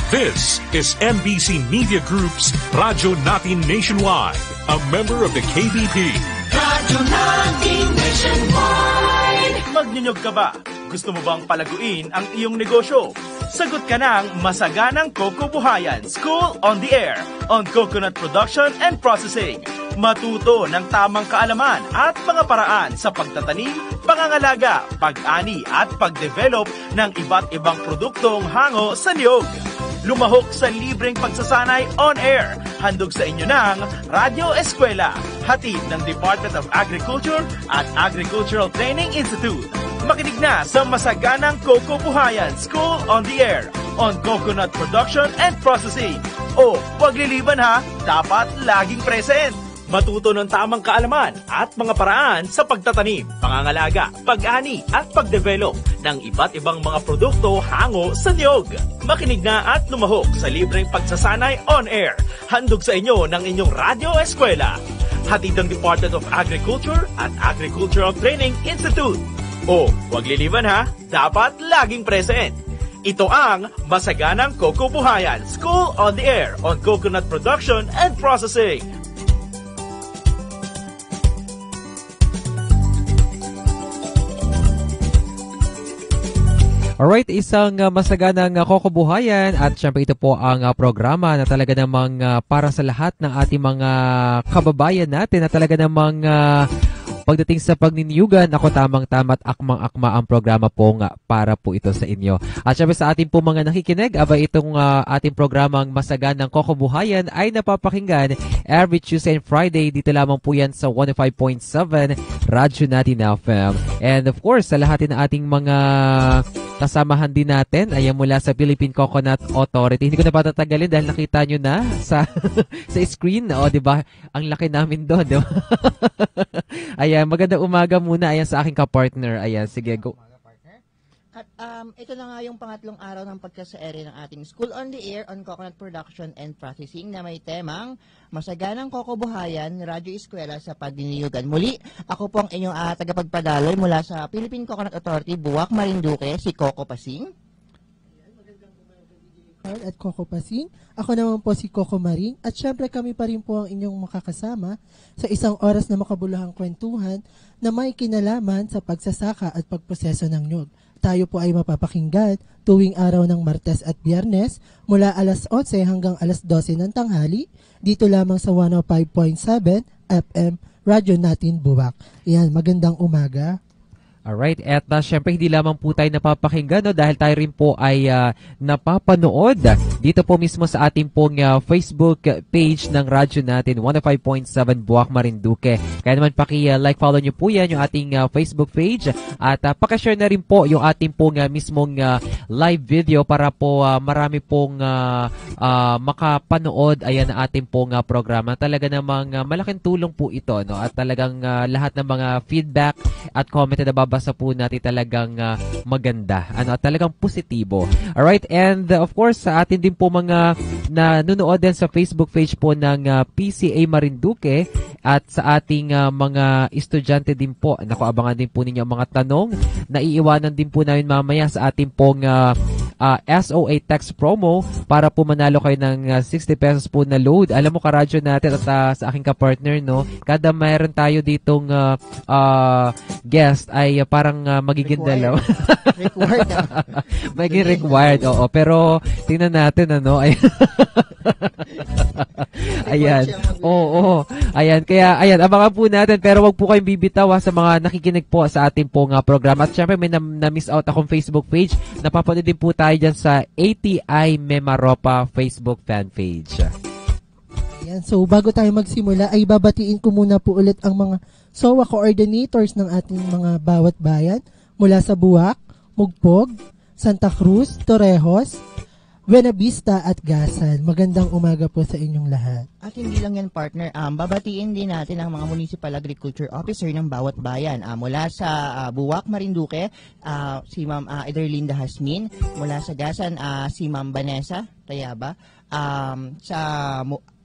This is MBC Media Group's Radyo Natin Nationwide, a member of the KBP. Radyo Natin Nationwide. Magnyunyog ka ba? Gusto mo bang palaguin ang iyong negosyo? Sagot ka ng Masaganang Coco Buhayan School on the Air on Coconut Production and Processing. Matuto ng tamang kaalaman at mga paraan sa pagtatanim, pangangalaga, pag-ani at pag-develop ng iba't ibang produktong hango sa niyog. Lumahok sa libreng pagsasanay on air. Handog sa inyo ng Radyo Eskwela, hatid ng Department of Agriculture at Agricultural Training Institute. Makinig na sa Masaganang Coco Buhayan School on the Air on Coconut Production and Processing. O, huwag liliban ha, dapat laging present. Matuto ng tamang kaalaman at mga paraan sa pagtatanim, pangangalaga, pag-ani at pag-develop ng iba't ibang mga produkto hango sa niyog. Makinig na at lumahok sa libreng pagsasanay on air. Handog sa inyo ng inyong Radyo Eskwela. Hatid ng Department of Agriculture at Agricultural Training Institute. O, huwag liliban ha, dapat laging present. Ito ang Masaganang Coco Buhayan School on the Air on Coconut Production and Processing. Alright, isang masaganang kokobuhayan at syempre ito po ang programa na talaga namang para sa lahat ng ating mga kababayan natin na talaga namang pagdating sa pagniniyugan, ako tamang-tama at akmang-akma ang programa po nga para po ito sa inyo. At syempre sa ating po mga nakikinig, itong ating programang Masaganang Kokobuhayan ay napapakinggan every Tuesday and Friday. Dito lamang po yan sa 105.7 Radyo Natin FM. And of course, sa lahat ng ating mga kasamahan din natin, ayan mula sa Philippine Coconut Authority. Hindi ko na patatagalin dahil nakita nyo na sa sa screen. O, diba? Ang laki namin doon, diba? Ayan, magandang umaga muna. Ayan sa aking kapartner. Ayan, sige, go. At ito na nga yung pangatlong araw ng pagkasa-ere ng ating School on the Air on Coconut Production and Processing na may temang Masaganang Kokobuhayan, Radyo Eskwela sa Pagniniyugan. Muli, ako po ang inyong tagapagpadaloy mula sa Philippine Coconut Authority, Buwak, Marinduque, si Coco Pasing. At Coco Pasing. Ako naman po si Coco Maring. At syempre kami pa rin po ang inyong makakasama sa isang oras na makabuluhang kwentuhan na may kinalaman sa pagsasaka at pagproseso ng nyug. Tayo po ay mapapakinggan tuwing araw ng Martes at Biyernes mula alas 11 hanggang alas 12 ng tanghali dito lamang sa 105.7 FM Radyo Natin Buwak. Yan, magandang umaga. Alright, at syempre hindi lamang po tayo napapakinggan no, dahil tayo rin po ay napapanood dito po mismo sa ating pong Facebook page ng radyo natin, 105.7 Buwak, Marinduque. Kaya naman like, follow nyo po yan yung ating Facebook page at pakishare na rin po yung ating pong mismong live video para po marami pong makapanood ayan na ating pong programa. Talaga namang malaking tulong po ito no, at talagang lahat ng mga feedback at comment na basa po natin talagang maganda. Talagang positibo. Alright, and of course, sa atin din po mga nanonood din sa Facebook page po ng PCA Marinduque at sa ating mga estudyante din po. Naku, abangan din po ninyo ang mga tanong na iiwanan din po namin mamaya sa ating pong SOA text promo para po manalo kayo ng 60 pesos po na load. Alam mo karadyo natin at sa aking kapartner, no, kada mayroon tayo ditong guest ay parang magiging dalaw. Required. Magiging required, oo. Pero tingnan natin, Ayan. Oo. Ayan. Kaya, ayan, abangan po natin. Pero wag po kayong bibitaw sa mga nakikinig po sa ating pong programa. At syempre, may na-miss out akong Facebook page. Napapanood din po tayo dyan sa ATI Memaropa Facebook fan page. Yan. So, bago tayo magsimula, ay babatiin ko muna po ulit ang mga SOA coordinators ng ating mga bawat bayan mula sa Buwak, Mugpog, Santa Cruz, Torrejos, Buena Vista at Gasan. Magandang umaga po sa inyong lahat. At hindi lang yan, partner, babatiin din natin ang mga municipal agriculture officer ng bawat bayan. Mula sa Buwak, Marinduque, si Ma'am Ederlinda Hasmin. Mula sa Gasan, si Ma'am Vanessa Tayaba. Sa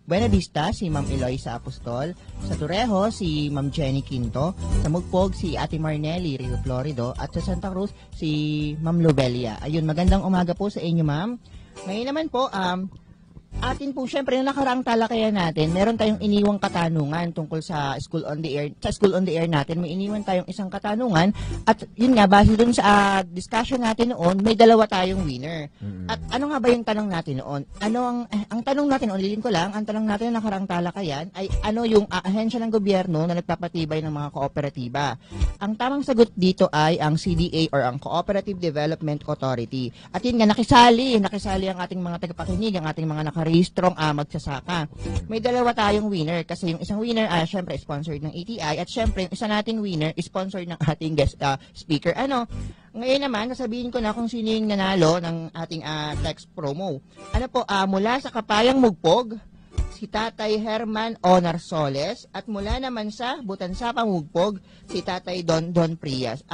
Buena Vista, si Ma'am Eloisa Apostol. Sa Torrejo, si Ma'am Jenny Quinto. Sa Mugpog, si Ate Marnelli Rio Florido. At sa Santa Cruz, si Ma'am Lobelia. Ayun, magandang umaga po sa inyo, ma'am. Ngayon naman po, atin po, syempre, yung nakaraang talakayan natin, meron tayong iniwang katanungan tungkol sa School on the Air. Sa School on the Air natin, may iniwan tayong isang katanungan. At yun nga, base dun sa discussion natin noon, may dalawa tayong winner. At ano nga ba yung tanong natin noon? Ano ang tanong natin, ulitin ko lang, ang tanong natin ng nakaraang talakayan ay ano yung ahensya ng gobyerno na nagpapatibay ng mga kooperatiba. Ang tamang sagot dito ay ang CDA or ang Cooperative Development Authority. At yun nga, nakisali ang ating mga tagapakinig, ang ating mga rehistrong magsasaka. May dalawa tayong winner kasi yung isang winner ay syempre sponsored ng ATI at syempre yung isa nating winner is sponsored ng ating guest speaker. Ngayon naman, sasabihin ko na kung sino yung nanalo ng ating text promo. Mula sa Kapayang Mugpog, si Tatay Herman Onarsoles at mula naman sa Butansa Pamugpog, si Tatay Don Prias.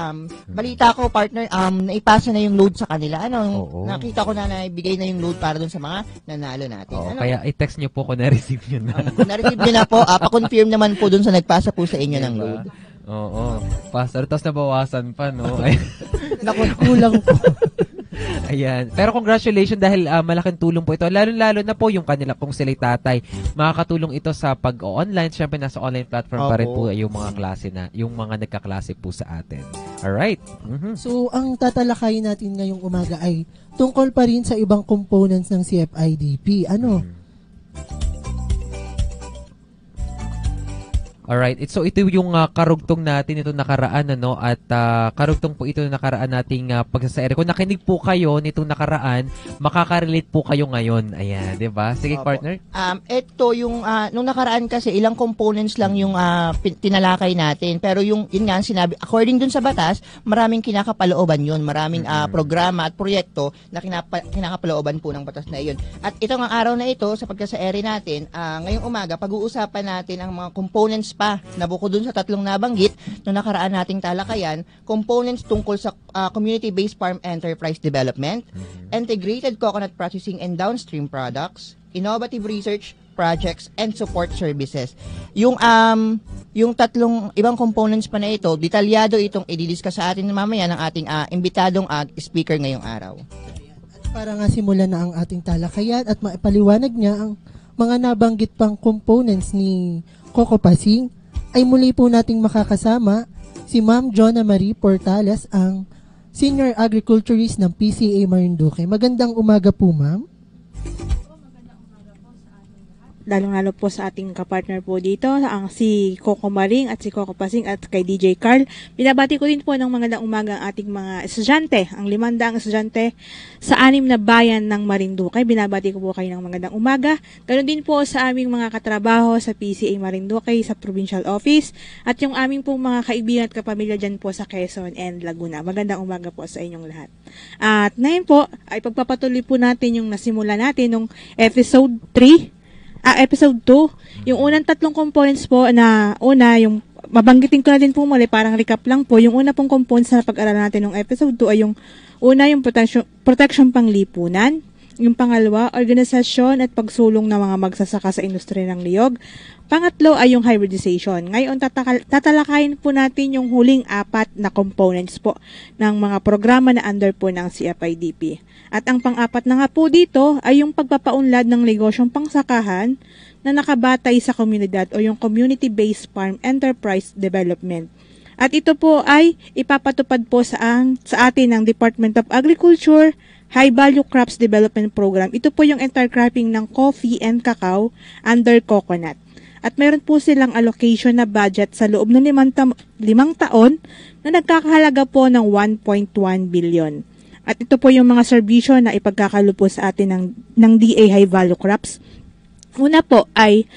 Balita ko, partner, naipasa na yung load sa kanila. Nakita ko na naibigay na yung load para dun sa mga nanalo natin. Kaya i-text nyo po kung na-receive nyo na. Kung na-receive nyo na po, pa-confirm naman po dun sa nagpasa po sa inyo ng load. Oo. Pastor, tapos nabawasan pa, no? Kulang po. Ayan. Pero congratulations dahil malaking tulong po ito. Lalo-lalo na po yung kanila pong sila'y tatay. Makakatulong ito sa pag-online. Siyempre, nasa online platform pa rin po yung mga klase na, yung mga nagkaklase po sa atin. Alright. So, ang tatalakayin natin ngayong umaga ay tungkol pa rin sa ibang components ng CFIDP. Alright. So, ito yung karugtong natin ito nakaraan, at karugtong po ito nakaraan nating pagsasaere. Kung nakinig po kayo nitong nakaraan, makaka-relate po kayo ngayon. Ayan, di ba? Sige, partner. Ito yung, nung nakaraan kasi, ilang components lang yung tinalakay natin. Pero yun nga, sinabi, according dun sa batas, maraming kinakapalooban yun. Maraming programa at proyekto na kinakapalooban po ng batas na yun. At itong ang araw na ito, sa pagkasaere natin, ngayong umaga, pag-uusapan natin ang mga components pa na bukod dun sa tatlong nabanggit nung nakaraan nating talakayan, components tungkol sa community-based farm enterprise development, integrated coconut processing and downstream products, innovative research projects and support services. Yung tatlong ibang components pa na ito, detalyado itong i-discuss sa atin mamaya ng ating imbitadong speaker ngayong araw. Para nga simulan na ang ating talakayan at maipaliwanag niya ang mga nabanggit pang components ni Coco Pasing, ay muli po nating makakasama si Ma'am Jonna Marie Portales, ang Senior Agriculturist ng PCA Marinduque. Magandang umaga po, Ma'am. Lalong-lalo po sa ating kapartner po dito, ang si Coco Maring at si Coco Pasing at kay DJ Carl. Binabati ko din po ng magandang umaga ang ating mga estudyante, ang 500 estudyante sa 6 na bayan ng Marinduque. Binabati ko po kayo ng magandang umaga. Ganon din po sa aming mga katrabaho sa PCA Marinduque, sa Provincial Office, at yung aming pong mga kaibigan at kapamilya dyan po sa Quezon and Laguna. Magandang umaga po sa inyong lahat. At ngayon po, ay pagpapatuloy po natin yung nasimula natin nung episode 2. Yung unang tatlong components po na una, yung mabanggitin ko na din po muli, parang recap lang po. Yung una pong components na pag-aralan natin ng episode 2 ay yung una, yung protection panglipunan. Yung pangalawa, organisasyon at pagsulong ng mga magsasaka sa industriya ng niyog. Pangatlo ay yung hybridization. Ngayon, tatalakayin po natin yung huling 4 na components po ng mga programa na under po ng CFIDP. At ang pang-4 na nga po dito ay yung pagpapaunlad ng negosyong pangsakahan na nakabatay sa komunidad o yung community-based farm enterprise development. At ito po ay ipapatupad po sa atin ng Department of Agriculture High Value Crops Development Program. Ito po yung intercropping ng coffee and cacao under coconut. At meron po silang allocation na budget sa loob ng 5 taon na nagkakahalaga po ng 1.1 billion. At ito po yung mga serbisyo na ipagkakalupo sa atin ng DA High Value Crops. Una po ay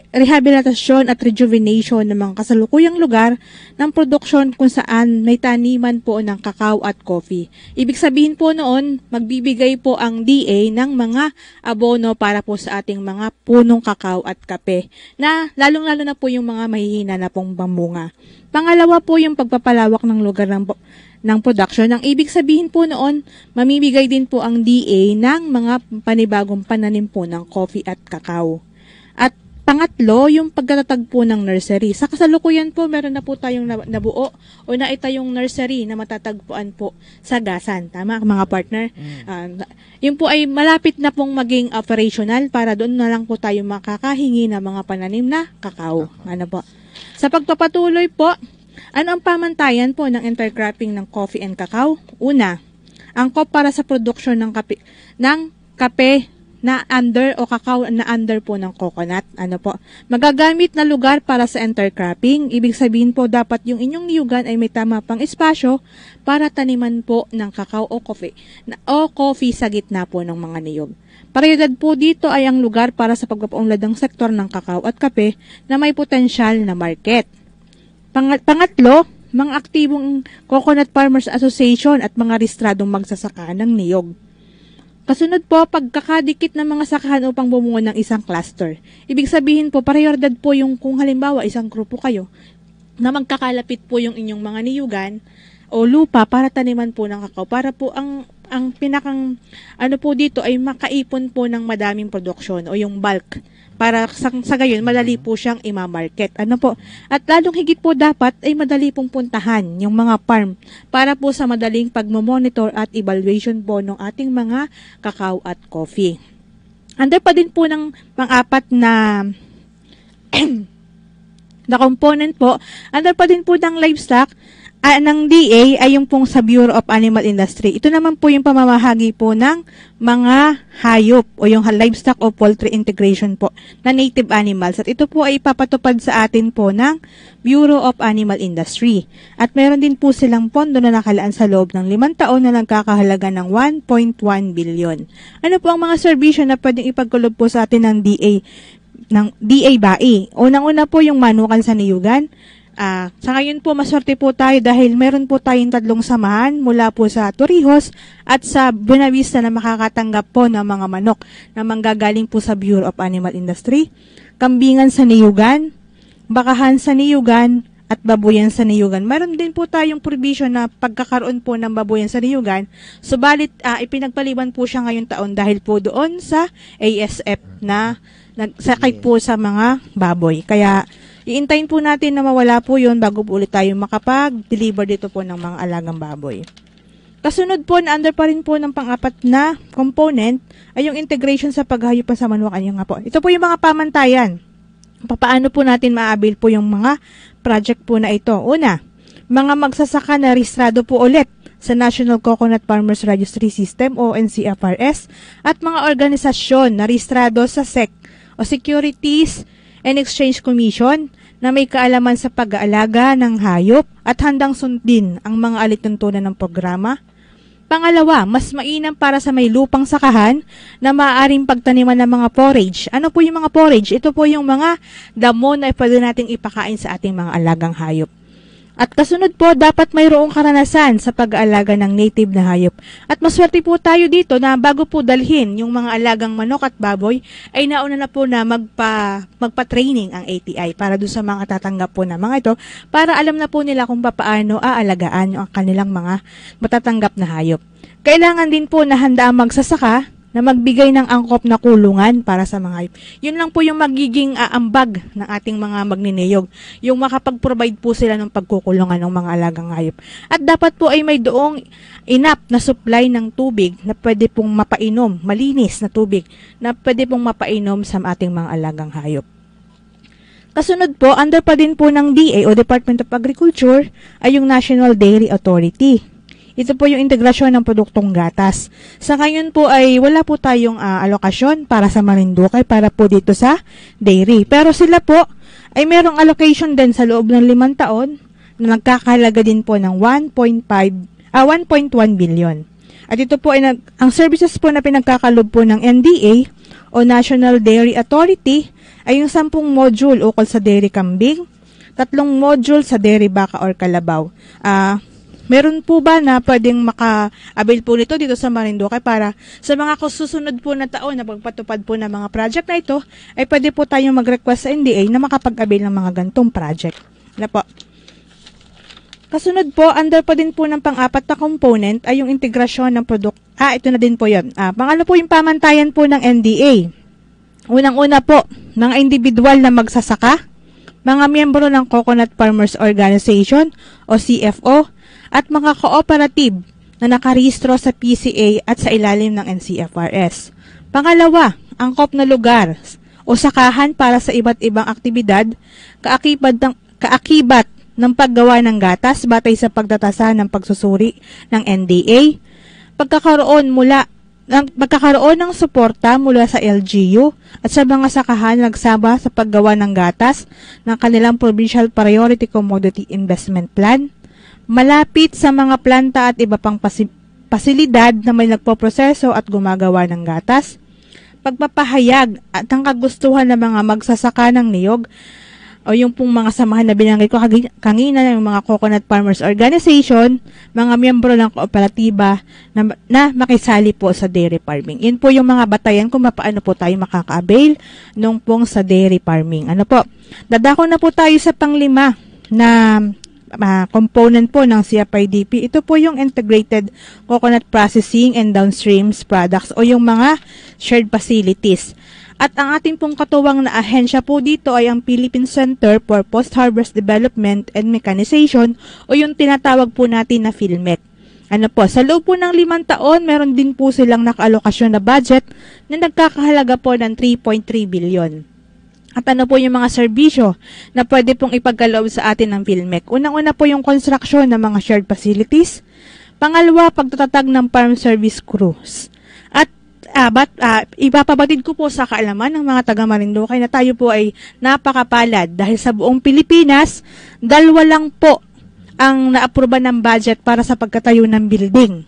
rehabilitasyon at rejuvenation ng mga kasalukuyang lugar ng produksyon kung saan may taniman po ng kakao at coffee. Ibig sabihin po noon, magbibigay po ang DA ng mga abono para po sa ating mga punong kakao at kape na lalong-lalo na po yung mga mahihina na pong bamunga. Pangalawa po yung pagpapalawak ng lugar ng production. Ang ibig sabihin po noon, mamimigay din po ang DA ng mga panibagong pananim po ng coffee at kakao. At Pangatlo, yung pagkatatag po ng nursery. Sa kasalukuyan po, meron na po tayong nabuo o naitayong nursery na matatagpuan po sa Gasan. Tama, mga partner? Yun po ay malapit na pong maging operational para doon na lang po tayo makakahingi ng mga pananim na kakao. Ano po? Sa pagpapatuloy po, ano ang pamantayan po ng intercropping ng coffee and cacao? Una, angkop para sa produksyon ng kape na under o kakao na under po ng coconut. Ano po? Magagamit na lugar para sa intercropping. Ibig sabihin po dapat yung inyong niyugan ay may tama pang espasyo para taniman po ng kakao o coffee sa gitna po ng mga niyog. Prioridad po dito ay ang lugar para sa pagpapaunlad ng sektor ng kakao at kape na may potensyal na market. Pangatlo, mga aktibong Coconut Farmers Association at mga rehistradong magsasaka ng niyog. Kasunod po, pagkakadikit ng mga sakahan upang bumuo ng isang cluster. Ibig sabihin po, prioridad po yung kung halimbawa isang grupo kayo na magkakalapit po yung inyong mga niyugan o lupa para taniman po ng kakao. Para po ang pinakang ano po dito ay makaipon po ng madaming produksyon o yung bulk. Para sa gayon, madali po siyang imamarket. Ano po? At lalong higit po dapat ay madali pong puntahan yung mga farm para po sa madaling pagmamonitor at evaluation po ng ating mga kakao at coffee. Under pa din po ng pang-apat na component po, under pa din po ng livestock, ng DA ay yung pong sa Bureau of Animal Industry. Ito naman po yung pamamahagi po ng mga hayop o yung livestock o poultry integration po na native animals. At ito po ay ipapatupad sa atin po ng Bureau of Animal Industry. At meron din po silang pondo na nakalaan sa loob ng 5 taon na nagkakahalaga ng 1.1 billion. Ano po ang mga serbisyo na pwedeng ipagkulob po sa atin ng DA BAI? Unang-una po yung manukan sa niyugan. Sa ngayon po, maswerte po tayo dahil meron po tayong 3 samahan mula po sa Torrijos at sa Buenavista na makakatanggap po ng mga manok na manggagaling po sa Bureau of Animal Industry, kambingan sa niyugan, bakahan sa niyugan, at babuyan sa niyugan. Meron din po tayong provision na pagkakaroon po ng babuyan sa niyugan, subalit ipinagpaliban po siya ngayong taon dahil po doon sa ASF na nagsakay po sa mga baboy. Kaya iintayin po natin na mawala po yun bago po ulit tayo makapag-deliver dito po ng mga alagang baboy. Kasunod po, na under pa rin po ng pang-apat na component ay yung integration sa paghayop sa manukan. Yung nga po. Ito po yung mga pamantayan. Paano po natin maabil po yung mga project po na ito? Una, mga magsasaka na rehistrado po ulit sa National Coconut Farmers Registry System o NCFRS at mga organisasyon na rehistrado sa SEC o Securities and Exchange Commission na may kaalaman sa pag-aalaga ng hayop at handang sundin ang mga alituntunan ng programa. Pangalawa, mas mainam para sa may lupang sakahan na maaaring pagtaniman ng mga forage. Ano po yung mga forage? Ito po yung mga damo na pwede nating ipakain sa ating mga alagang hayop. At kasunod po, dapat mayroong karanasan sa pag-aalaga ng native na hayop. At maswerte po tayo dito na bago po dalhin yung mga alagang manok at baboy, ay nauna na po na magpa-training ang ATI para doon sa mga tatanggap po na mga ito, para alam na po nila kung paano aalagaan yung kanilang mga matatanggap na hayop. Kailangan din po na handa ang magsasaka na magbigay ng angkop na kulungan para sa mga hayop. Yun lang po yung magiging ambag ng ating mga magniniyog. Yung makapag-provide po sila ng pagkukulungan ng mga alagang hayop. At dapat po ay may doong enough na supply ng tubig na pwede pong mapainom, malinis na tubig na pwede pong mapainom sa ating mga alagang hayop. Kasunod po, under pa din po ng DA o Department of Agriculture ay yung National Dairy Authority. Ito po yung integrasyon ng produktong gatas. Sa ngayon po ay wala po tayong alokasyon para sa Marinduque para po dito sa dairy. Pero sila po ay merong allocation din sa loob ng 5 taon na nagkakahalaga din po ng 1.1 billion. At ito po ay ang services po na pinagkakalob po ng NDA o National Dairy Authority ay yung 10 module ukol sa dairy kambing, 3 module sa dairy baka or kalabaw. Meron po ba na pwedeng maka-avail po nito dito sa Marinduque para sa mga susunod po na taon na pagpatupad po ng mga project na ito, ay pwede po tayong mag-request sa NDA na makapag-avail ng mga gantong project. Na po. Kasunod po, under pa din po ng pang-apat na component ay yung integrasyon ng product. Ito na din po yun. Pangalo po yung pamantayan po ng NDA. Unang-una po, mga individual na magsasaka, mga miyembro ng Coconut Farmers Organization o CFO, at mga cooperative na nakarehistro sa PCA at sa ilalim ng NCFRS. Pangalawa, angkop na lugar o sakahan para sa iba't ibang aktibidad, kaakibat ng paggawa ng gatas batay sa pagtatasa ng pagsusuri ng NDA, pagkakaroon ng suporta mula sa LGU at sa mga sakahan nagsama sa paggawa ng gatas ng kanilang Provincial Priority Commodity Investment Plan, malapit sa mga planta at iba pang pasilidad na may nagpoproseso at gumagawa ng gatas, pagpapahayag at ang kagustuhan ng mga magsasaka ng niyog o yung pong mga samahan na binanggit ko kanina ng mga Coconut Farmers Organization, mga miyembro ng kooperatiba na makisali po sa dairy farming. Yan po yung mga batayan kung paano po tayo makaka-avail nung pong sa dairy farming. Ano po? Dadako na po tayo sa panglima na component po ng CFIDP. Ito po yung Integrated Coconut Processing and Downstreams Products o yung mga shared facilities. At ang ating pong katuwang na ahensya po dito ay ang Philippine Center for Post-Harvest Development and Mechanization o yung tinatawag po natin na PhilMec. Ano po, sa loob po ng 5 taon, meron din po silang nakaalokasyon na budget na nagkakahalaga po ng 3.3 billion. At ano po yung mga serbisyo na pwede pong ipagkaloob sa atin ng PhilMec? Unang-una po yung construction ng mga shared facilities. Pangalawa, pagtatatag ng farm service crews. At ipapabatid ko po sa kaalaman ng mga taga Marinduque na tayo po ay napakapalad dahil sa buong Pilipinas, 2 lang po ang naapruba ng budget para sa pagkatayo ng building.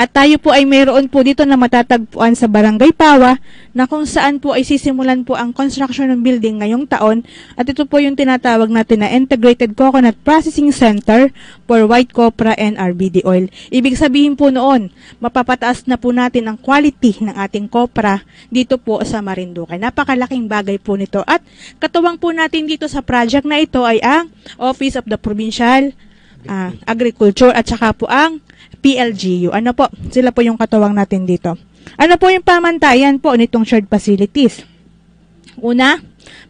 At tayo po ay mayroon po dito na matatagpuan sa Barangay Pawa na kung saan po ay sisimulan po ang construction ng building ngayong taon at ito po yung tinatawag natin na Integrated Coconut Processing Center for White Copra and RBD Oil. Ibig sabihin po noon, mapapataas na po natin ang quality ng ating copra dito po sa Marinduque. Napakalaking bagay po nito at katuwang po natin dito sa project na ito ay ang Office of the Provincial Agriculture at saka po ang PLGU. Ano po? Sila po yung katuwang natin dito. Ano po yung pamantayan po nitong shared facilities? Una,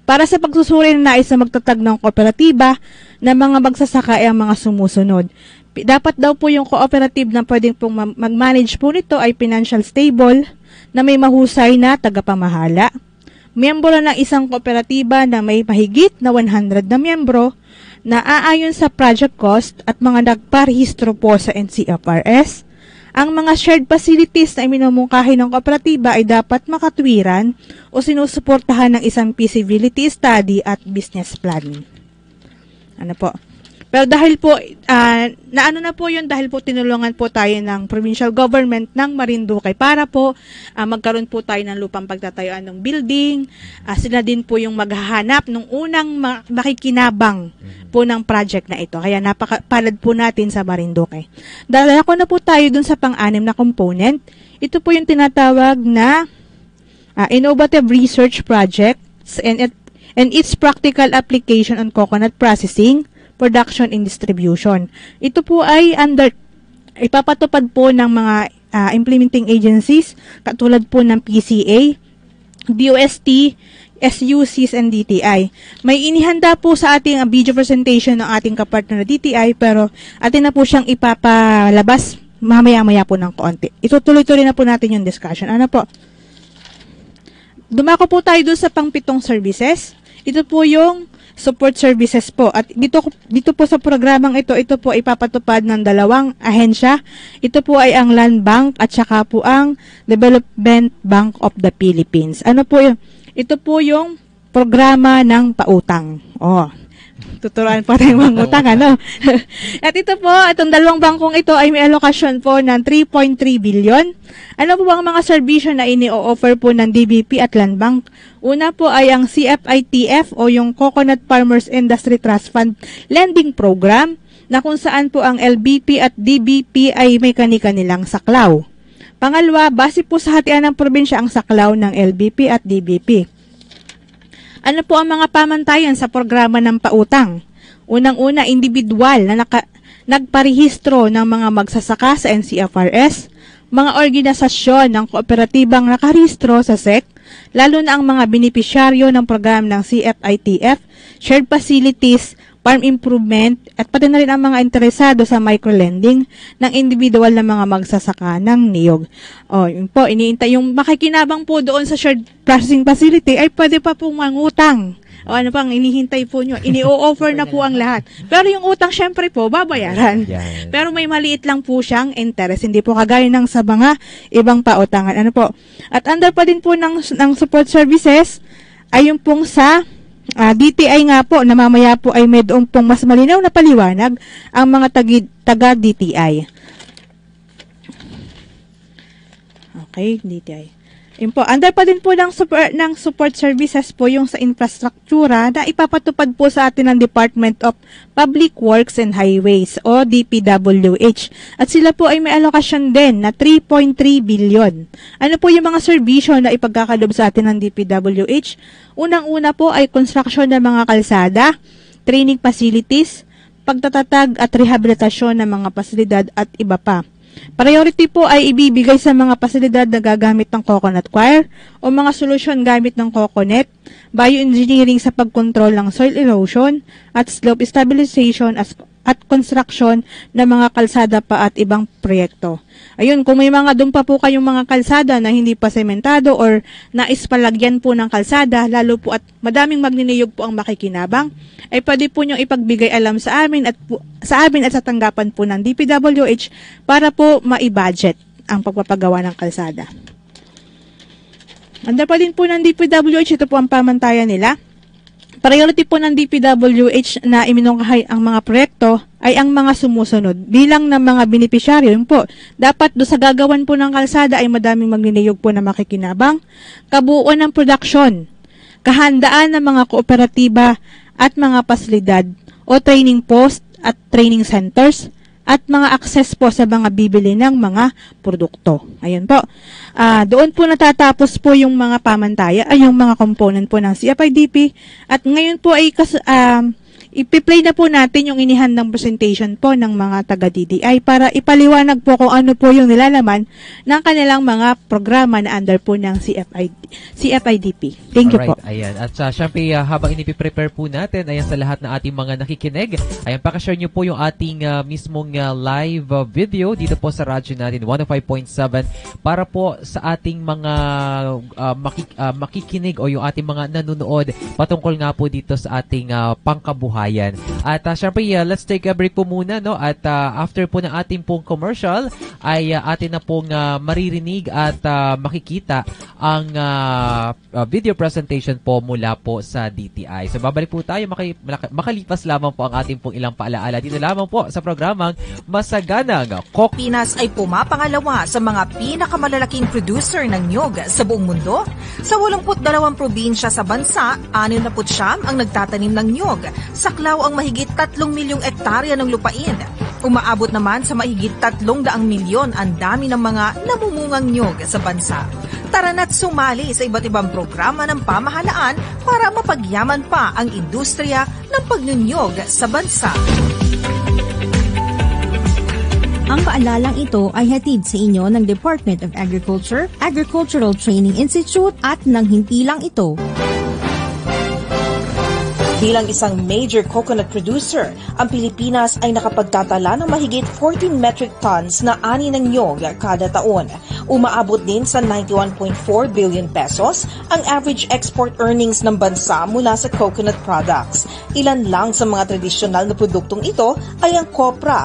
para sa pagsusuri na nais na magtatag ng kooperatiba na mga magsasaka ay ang mga sumusunod. Dapat daw po yung cooperative na pwedeng pong mag-manage po nito ay financial stable, na may mahusay na tagapamahala, miyembro ng isang kooperatiba na may mahigit na 100 na miyembro, na aayon sa project cost at mga nagparehistro po sa NCFRS. Ang mga shared facilities na iminumungkahi ng kooperatiba ay dapat makatwiran o sinusuportahan ng isang feasibility study at business plan. Ano po? Pero dahil po, naano na po yun dahil po tinulungan po tayo ng provincial government ng Marinduque para po magkaroon po tayo ng lupang pagtatayuan ng building. Sila din po yung maghahanap ng unang makikinabang po ng project na ito. Kaya napakapalad po natin sa Marinduque. Dahil ako na po tayo dun sa pang-anim na component. Ito po yung tinatawag na Innovative Research Projects and its practical application on coconut processing, production and distribution. Ito po ay ipapatupad po ng mga implementing agencies katulad po ng PCA, DOST, SUCs and DTI. May inihanda po sa ating video presentation ng ating kapartner na DTI pero atin na po siyang ipapalabas mamaya-maya po ng konti. Itutuloy-tuloy na po natin yung discussion. Ano po? Dumako po tayo doon sa pang-7 services. Ito po yung support services po. At dito po sa programang ito po ipapatupad ng 2 ahensya. Ito po ay ang Land Bank at saka po ang Development Bank of the Philippines. Ano po yun? Ito po yung programa ng pautang. Tuturuan po tayong mangutang, ano? At ito po, itong 2 bangkong ito ay may allocation po ng 3.3 billion. Ano po ang mga serbisyo na ini-offer po ng DBP at Land Bank? Una po ay ang CFITF o yung Coconut Farmers Industry Trust Fund Lending Program na kung saan po ang LBP at DBP ay may kani-kanilang saklaw. Pangalawa, base po sa hatian ng probinsya ang saklaw ng LBP at DBP. Ano po ang mga pamantayan sa programa ng pautang? Unang-una, individual na nagparehistro ng mga magsasaka sa NCFRS. mga organisasyon ng kooperatibang nakarehistro sa SEC, lalo na ang mga benepisyaryo ng program ng CFITF, shared facilities, farm improvement, at pati na rin ang mga interesado sa microlending ng individual na mga magsasaka ng niyog. O, yun po, iniintay yung makikinabang po doon sa shared processing facility ay pwede pa pong mangutang. O ano pang inihintay po nyo, ini-offer na po ang lahat. Pero yung utang syempre po, babayaran. Pero may maliit lang po siyang interest, hindi po kagaya ng sa mga ibang pautangan. Ano po? At under pa din po ng support services, ay yung pong sa DTI nga po, na mamaya po ay may doon pong mas malinaw na paliwanag ang mga taga-DTI. Okay, DTI. Yun po, under pa din po ng support services po yung sa infrastruktura na ipapatupad po sa atin ng Department of Public Works and Highways o DPWH. At sila po ay may alokasyon din na 3.3 billion. Ano po yung mga serbisyo na ipagkakalob sa atin ng DPWH? Unang-una po ay construction ng mga kalsada, training facilities, pagtatatag at rehabilitasyon ng mga pasilidad at iba pa. Priority po ay ibibigay sa mga pasilidad na gagamit ng coconut coir o mga solusyon gamit ng coconut, bioengineering sa pagkontrol ng soil erosion at slope stabilization at construction ng mga kalsada pa at ibang proyekto. Ayun, kung may mga doon pa po kayong mga kalsada na hindi pa sementado or nais palagyan po ng kalsada, lalo po at madaming magniniyog po ang makikinabang, ay pwede po niyong ipagbigay alam sa amin at sa tanggapan po ng DPWH para po ma-budget ang pagpapagawa ng kalsada. Under pa din po ng DPWH, ito po ang pamantayan nila. Priority po ng DPWH na iminungkahay ang mga proyekto ay ang mga sumusunod. Bilang ng mga benepisyaryo, yun po, dapat do sa gagawan po ng kalsada ay madaming magniniyog po na makikinabang, kabuuan ng produksyon, kahandaan ng mga kooperatiba at mga pasilidad o training post at training centers, at mga access po sa mga bibili ng mga produkto. Ayun po. Doon po natatapos po yung mga pamantaya, ay yung mga component po ng CFIDP. At ngayon po ay ipi-play na po natin yung inihandang presentation po ng mga taga-DTI para ipaliwanag po kung ano po yung nilalaman ng kanilang mga programa na under po ng CFIDP. Thank you po. Ayan. At syempre, habang inipiprepare po natin, ayan sa lahat ng ating mga nakikinig, ayan, pakashare nyo po yung ating mismong live video dito po sa radyo natin, 105.7, para po sa ating mga makikinig o yung ating mga nanonood patungkol nga po dito sa ating pangkabuhayan. At syempre, let's take a break po muna, no? At after po ng ating pong commercial, ay atin na pong maririnig at makikita ang video presentation po mula po sa DTI. So babalik po tayo, makalipas lamang po ang ating pong ilang paalaala. Dito lamang po sa programang Masaganang Koko. Pinas ay pumapangalawa sa mga pinakamalalaking producer ng niyog sa buong mundo. Sa 82 probinsya sa bansa, 69 ang nagtatanim ng niyog. Saklaw ang mahigit 3 milyong ektarya ng lupain. Umaabot naman sa mahigit 300 milyon ang dami ng mga namumungang niyog sa bansa. Tara na't sumali sa iba't ibang programa ng pamahalaan para mapagyaman pa ang industriya ng pagnunyog sa bansa. Ang paalalang ito ay hatid sa inyo ng Department of Agriculture, Agricultural Training Institute at ng hintilang ito. Bilang isang major coconut producer, ang Pilipinas ay nakapagtatala ng mahigit 14 metric tons na ani ng niyog kada taon. Umaabot din sa 91.4 billion pesos ang average export earnings ng bansa mula sa coconut products. Ilan lang sa mga tradisyonal na produktong ito ay ang copra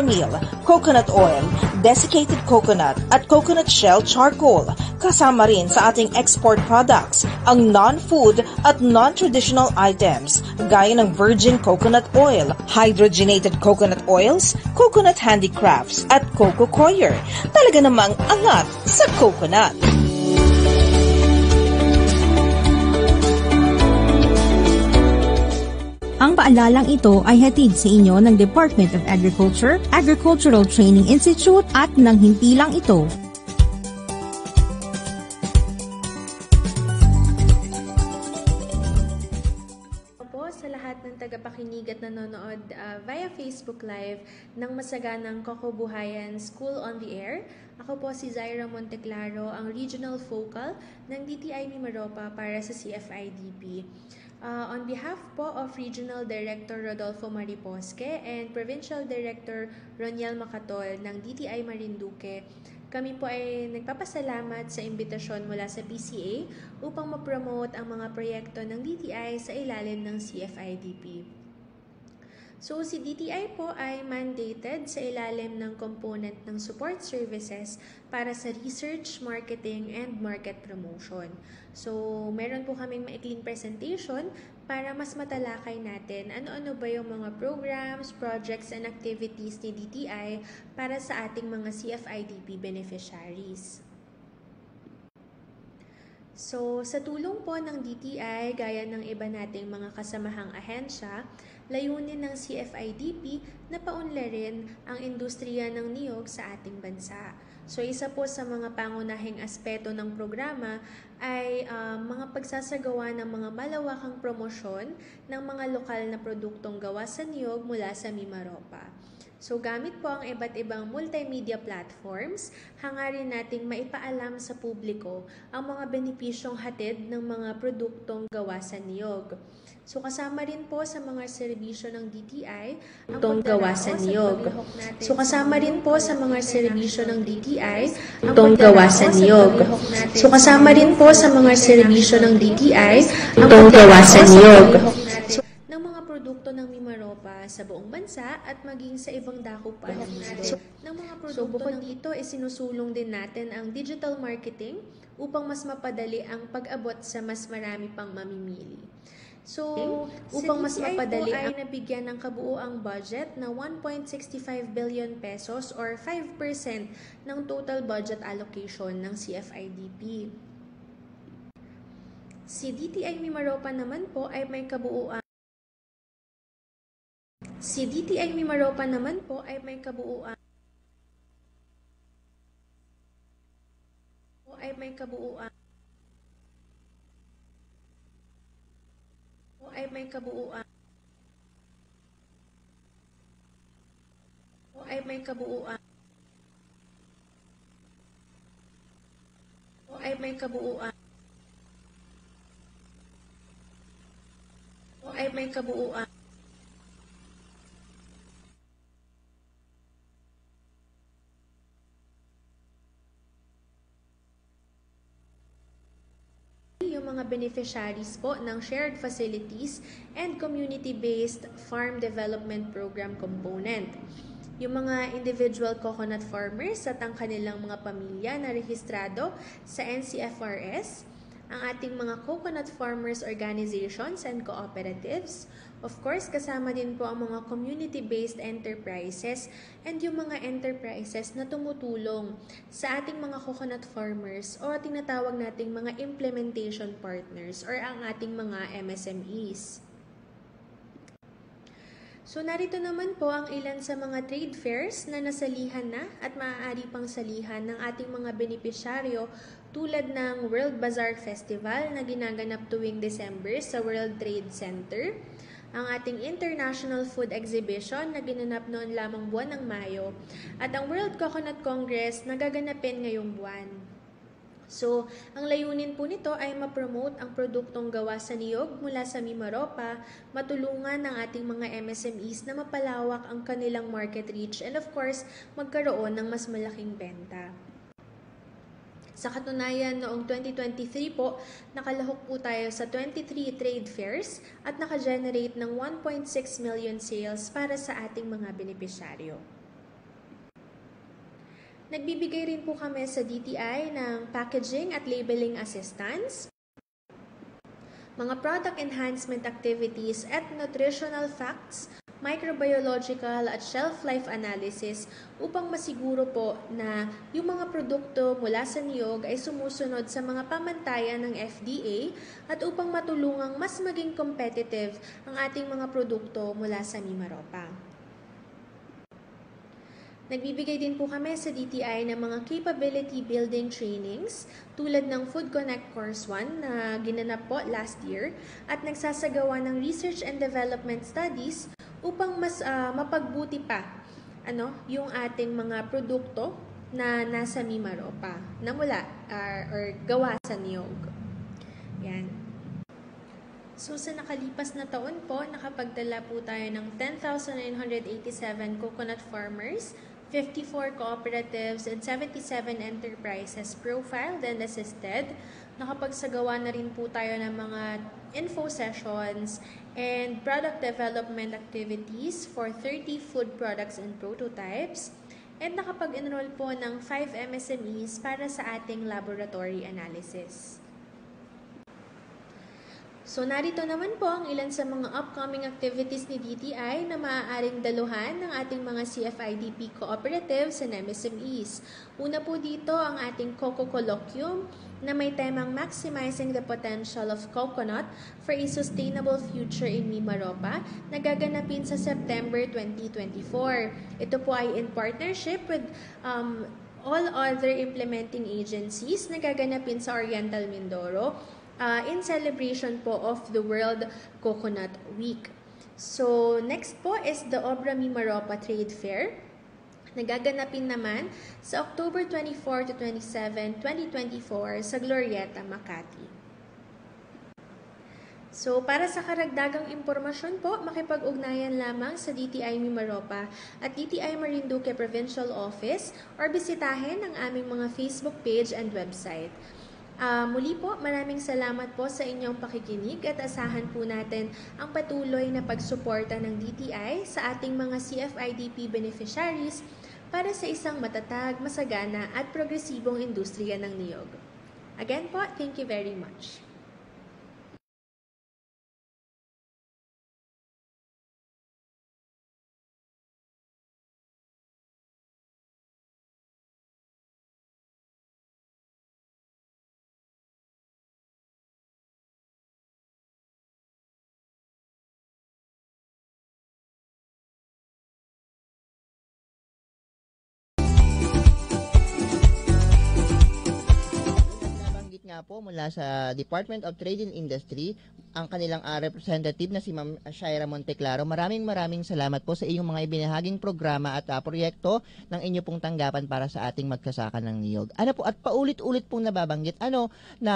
meal, coconut oil, desiccated coconut at coconut shell charcoal. Kasama rin sa ating export products ang non-food at non-traditional items gaya ng virgin coconut oil, hydrogenated coconut oils, coconut handicrafts at coco coir. Talaga namang angat sa coconut. Ang paalalang ito ay hatid sa inyo ng Department of Agriculture, Agricultural Training Institute at ng hintilang ito. Sa lahat ng tagapakinig at nanonood via Facebook Live ng Masaganang Kokobuhayan School on the Air. Ako po si Zaira Monteclaro, ang Regional Focal ng DTI Mimaropa para sa CFIDP. On behalf po of Regional Director Rodolfo Mariposque and Provincial Director Roniel Macatol ng DTI Marinduque, kami po ay nagpapasalamat sa imbitasyon mula sa PCA upang ma-promote ang mga proyekto ng DTI sa ilalim ng CFIDP. So, si DTI po ay mandated sa ilalim ng component ng support services para sa research, marketing, and market promotion. So, meron po kaming maikling presentation para mas matalakay natin ano-ano ba yung mga programs, projects, and activities ni DTI para sa ating mga CFIDP beneficiaries. So, sa tulong po ng DTI, gaya ng iba nating mga kasamahang ahensya, layunin ng CFIDP na paunlarin ang industriya ng niyog sa ating bansa. So, isa po sa mga pangunahing aspeto ng programa ay mga pagsasagawa ng mga malawakang promosyon ng mga lokal na produktong gawa sa niyog mula sa Mimaropa. So, gamit po ang iba't ibang multimedia platforms, hangarin nating maipaalam sa publiko ang mga benepisyong hatid ng mga produktong gawa sa niyog. So, kasama rin po sa mga serbisyo ng DTI ang gawa sa niyog. So, kasama rin po sa mga serbisyo ng DTI ang gawa sa niyog. So, kasama rin po sa mga serbisyo ng DTI ang gawa sa niyog ng mga produkto ng Mimaropa sa buong bansa at maging sa ibang dako pa ng mundo. Ng mga produkto bukod dito, sinusulong din natin ang digital marketing upang mas mapadali ang pag-abot sa mas marami pang mamimili. So, upang mas mapadali ay nabigyan ng kabuuang budget na 1.65 billion pesos or 5% ng total budget allocation ng CFIDP. Si DTI Mimaropa naman po ay may kabuuang yung mga beneficiaries po ng shared facilities and community-based farm development program component. Yung mga individual coconut farmers at ang kanilang mga pamilya na rehistrado sa NCFRS, ang ating mga coconut farmers organizations and cooperatives. Of course, kasama din po ang mga community-based enterprises and yung mga enterprises na tumutulong sa ating mga coconut farmers o tinatawag nating mga implementation partners or ang ating mga MSMEs. So, narito naman po ang ilan sa mga trade fairs na nasalihan na at maaari pang salihan ng ating mga benepisyaryo tulad ng World Bazaar Festival na ginaganap tuwing December sa World Trade Center, ang ating International Food Exhibition na ginanap noon lamang buwan ng Mayo, at ang World Coconut Congress na gaganapin ngayong buwan. So, ang layunin po nito ay ma-promote ang produktong gawa sa niyog mula sa Mimaropa, matulungan ng ating mga MSMEs na mapalawak ang kanilang market reach and of course, magkaroon ng mas malaking benta. Sa katunayan, noong 2023 po, nakalahok po tayo sa 23 trade fairs at nakagenerate ng 1.6 million sales para sa ating mga benepisyaryo. Nagbibigay rin po kami sa DTI ng packaging at labeling assistance, mga product enhancement activities at nutritional facts, microbiological at shelf life analysis upang masiguro po na yung mga produkto mula sa niyog ay sumusunod sa mga pamantayan ng FDA at upang matulungang mas maging competitive ang ating mga produkto mula sa Mimaropa. Nagbibigay din po kami sa DTI ng mga capability building trainings tulad ng Food Connect Course 1 na ginanap po last year at nagsasagawa ng research and development studies upang mas mapagbuti pa yung ating mga produkto na nasa Mimaropa na mula or gawa sa niyog. Yan. So sa nakalipas na taon po, nakapagdala po tayo ng 10,987 coconut farmers, 54 cooperatives, and 77 enterprises profiled and assisted. Nakapagsagawa na rin po tayo ng mga info sessions and product development activities for 30 food products and prototypes. And nakapag-enroll po ng 5 MSMEs para sa ating laboratory analysis. So, narito naman po ang ilan sa mga upcoming activities ni DTI na maaaring daluhan ng ating mga CFIDP cooperatives and MSMEs. Una po dito ang ating Coco Colloquium na may temang Maximizing the Potential of Coconut for a Sustainable Future in Mimaropa na gaganapin sa September 2024. Ito po ay in partnership with all other implementing agencies na gaganapin sa Oriental Mindoro in celebration po of the World Coconut Week. So, next po is the Obra Mimaropa Trade Fair. Nagaganapin naman sa October 24 to 27, 2024 sa Glorieta, Makati. So, para sa karagdagang impormasyon po, makipag-ugnayan lamang sa DTI Mimaropa at DTI Marinduque Provincial Office or bisitahin ang aming mga Facebook page and website. Muli po, maraming salamat po sa inyong pakikinig at asahan po natin ang patuloy na pagsuporta ng DTI sa ating mga CFIDP beneficiaries para sa isang matatag, masagana at progresibong industriya ng niyog. Again po, thank you very much. Nga po mula sa Department of Trade and Industry, ang kanilang representative na si Ma'am Shaira Monteclaro. Maraming salamat po sa iyong mga ibinahaging programa at proyekto ng inyo pong tanggapan para sa ating magsasaka ng niyog. Ano po, at paulit-ulit pong nababanggit, na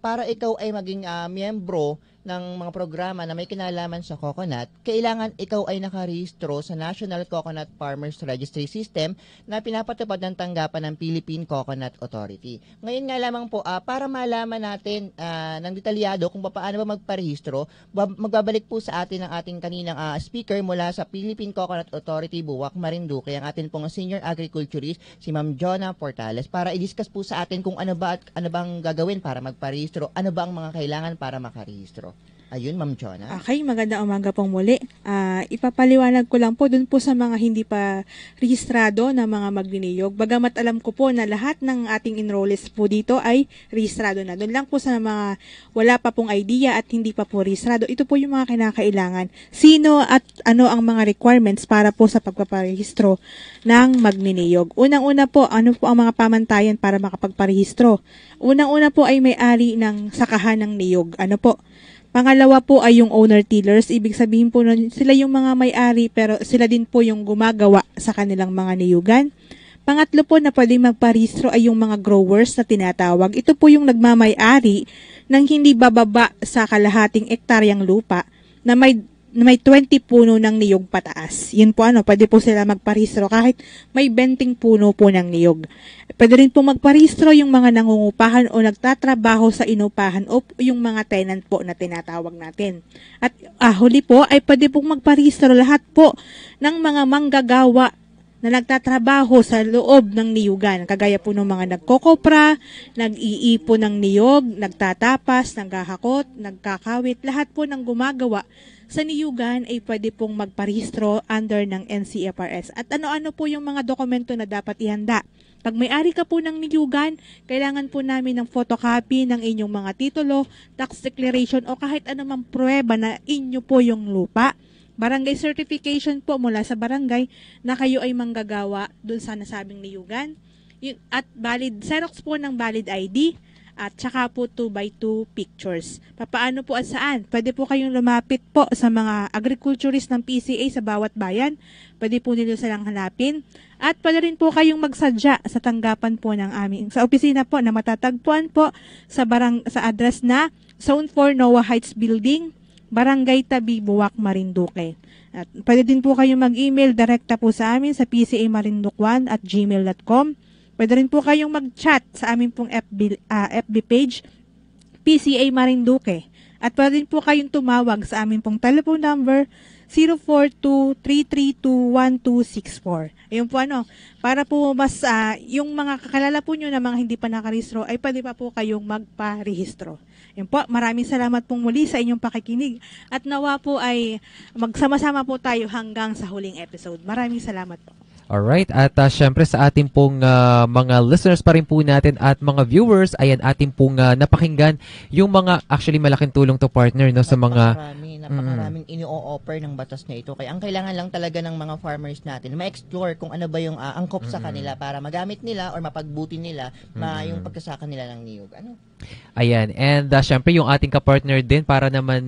para ikaw ay maging miyembro ng mga programa na may kinalaman sa coconut, kailangan ikaw ay nakarehistro sa National Coconut Farmers Registry System na pinapatupad ng tanggapan ng Philippine Coconut Authority. Ngayon nga lamang po, para malaman natin ng detalyado kung paano ba magparehistro, magbabalik po sa atin ang ating kaninang speaker mula sa Philippine Coconut Authority, Buwak, Marinduque, ang ating pong senior agriculturist, si Ma'am Jonna Portales, para i-discuss po sa atin kung ano bang gagawin para magparehistro, ano ba ang mga kailangan para makarehistro. Ayun, Ma'am Jonna. Okay, magandang umaga pong muli. Ipapaliwanag ko lang po dun po sa mga hindi pa rehistrado na mga magniniyog. Bagamat alam ko po na lahat ng ating enrollees po dito ay rehistrado na. Doon lang po sa mga wala pa pong idea at hindi pa po rehistrado. Ito po yung mga kinakailangan. Sino at ano ang mga requirements para po sa pagpaparehistro ng magniniyog. Unang-una po, ano po ang mga pamantayan para makapagparehistro? Unang-una po ay may-ari ng sakahan ng niyog. Ano po? Pangalawa po ay yung owner-tillers. Ibig sabihin po nun, sila yung mga may-ari pero sila din po yung gumagawa sa kanilang mga niyugan. Pangatlo po na pwedeng magparehistro ay yung mga growers na tinatawag. Ito po yung nagmamay-ari ng hindi bababa sa kalahating ektaryang lupa na may 20 puno ng niyog pataas. Yun po pwede po sila magparehistro kahit may 20 puno po ng niyog. Pwede rin po magparehistro yung mga nangungupahan o nagtatrabaho sa inupahan o yung mga tenant po na tinatawag natin. At huli po ay pwede pong magparehistro lahat po ng mga manggagawa na nagtatrabaho sa loob ng niyugan. Kagaya po ng mga nagkokopra, nag-iipo ng niyog, nagtatapas, naghahakot, nagkakawit, lahat po ng gumagawa sa niyugan ay pwede pong magparehistro under ng NCFRS. At ano-ano po yung mga dokumento na dapat ihanda? Pag may-ari ka po ng niyugan, kailangan po namin ng photocopy ng inyong mga titulo, tax declaration o kahit anumang pruweba na inyo po yung lupa. Barangay certification po mula sa barangay na kayo ay manggagawa dun sa nasabing niyugan. At valid, Xerox po ng valid ID at saka po 2x2 pictures. Papaano po at saan? Pwede po kayong lumapit po sa mga agriculturist ng PCA sa bawat bayan. Pwede po nila silang hanapin. At pwede rin po kayong magsadya sa tanggapan po ng aming, sa opisina po na matatagpuan po sa address na Zone 4 Noah Heights Building, Barangay Tabi, Buwak, Marinduque. At pwede din po kayong mag-email direkta po sa amin sa pcamarinduquan@gmail.com. Pwede rin po kayong mag-chat sa aming pong FB page, PCA Marinduque. At pwede rin po kayong tumawag sa aming pong telephone number 042-332-1264. Ayun po para po mas yung mga kakalala po nyo na mga hindi pa nakarehistro ay pwede pa po kayong magparehistro. Ayun po, maraming salamat pong muli sa inyong pakikinig at nawa po ay magsama-sama po tayo hanggang sa huling episode. Maraming salamat po. Alright, at syempre sa ating pong mga listeners pa rin po natin at mga viewers, ayan ating pong napakinggan yung mga actually malaking tulong to partner no sa mga napakaraming ini-o-offer ng batas na ito. Kaya ang kailangan lang talaga ng mga farmers natin, ma-explore kung ano ba yung angkop sa kanila para magamit nila or mapagbuti nila yung pagkasaka nila ng niyog. Ayan, and syempre yung ating ka-partner din para naman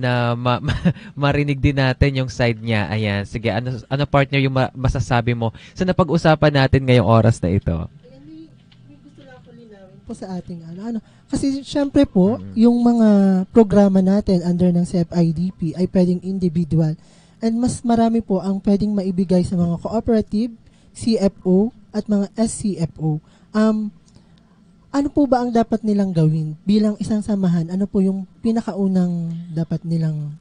marinig din natin yung side niya. Ayan, sige, ano partner yung masasabi mo sa napag-usapan natin ngayong oras na ito? May gusto lang ako linawin po sa ating kasi syempre po, yung mga programa natin under ng CFIDP ay pwedeng individual and mas marami po ang pwedeng maibigay sa mga cooperative, CFO at mga SCFO. Ano po ba ang dapat nilang gawin bilang isang samahan? Ano po yung pinakaunang dapat nilang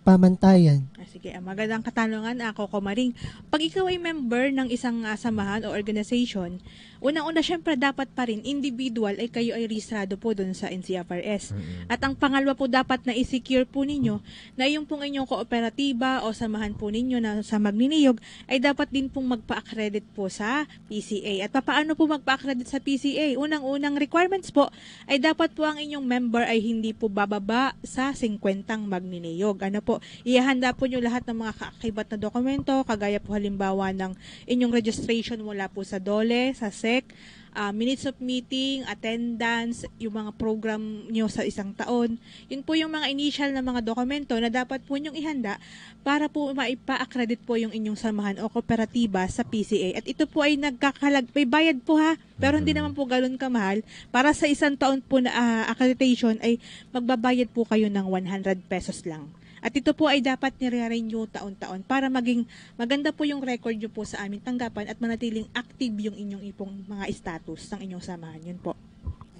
pamantayan? Sige, magandang katanungan ako, Komaring. Pag ikaw ay member ng isang samahan o organization, unang-una syempre dapat pa rin individual ay kayo ay rehistrado po doon sa NCFRS. At ang pangalawa po dapat na i-secure po ninyo na yung pong inyong kooperatiba o samahan po ninyo na sa magniniyog ay dapat din pong magpa-accredit po sa PCA. At paano po magpa-accredit sa PCA? Unang-unang requirements po ay dapat po ang inyong member ay hindi po bababa sa 50 magniniyog. Ihahanda po nyo lahat ng mga kaakibat na dokumento, kagaya po halimbawa ng inyong registration mula po sa DOLE, sa SEC, minutes of meeting, attendance, yung mga program nyo sa isang taon. Yun po yung mga initial na mga dokumento na dapat po nyong ihanda para po maipa-accredit po yung inyong samahan o kooperatiba sa PCA. At ito po ay may bayad po pero hindi naman po galon kamahal. Para sa isang taon po na accreditation ay magbabayad po kayo ng 100 pesos lang. At ito po ay dapat nire-renew taon-taon para maging maganda po yung record nyo po sa aming tanggapan at manatiling active yung inyong mga status ng inyong samahan. Yun po.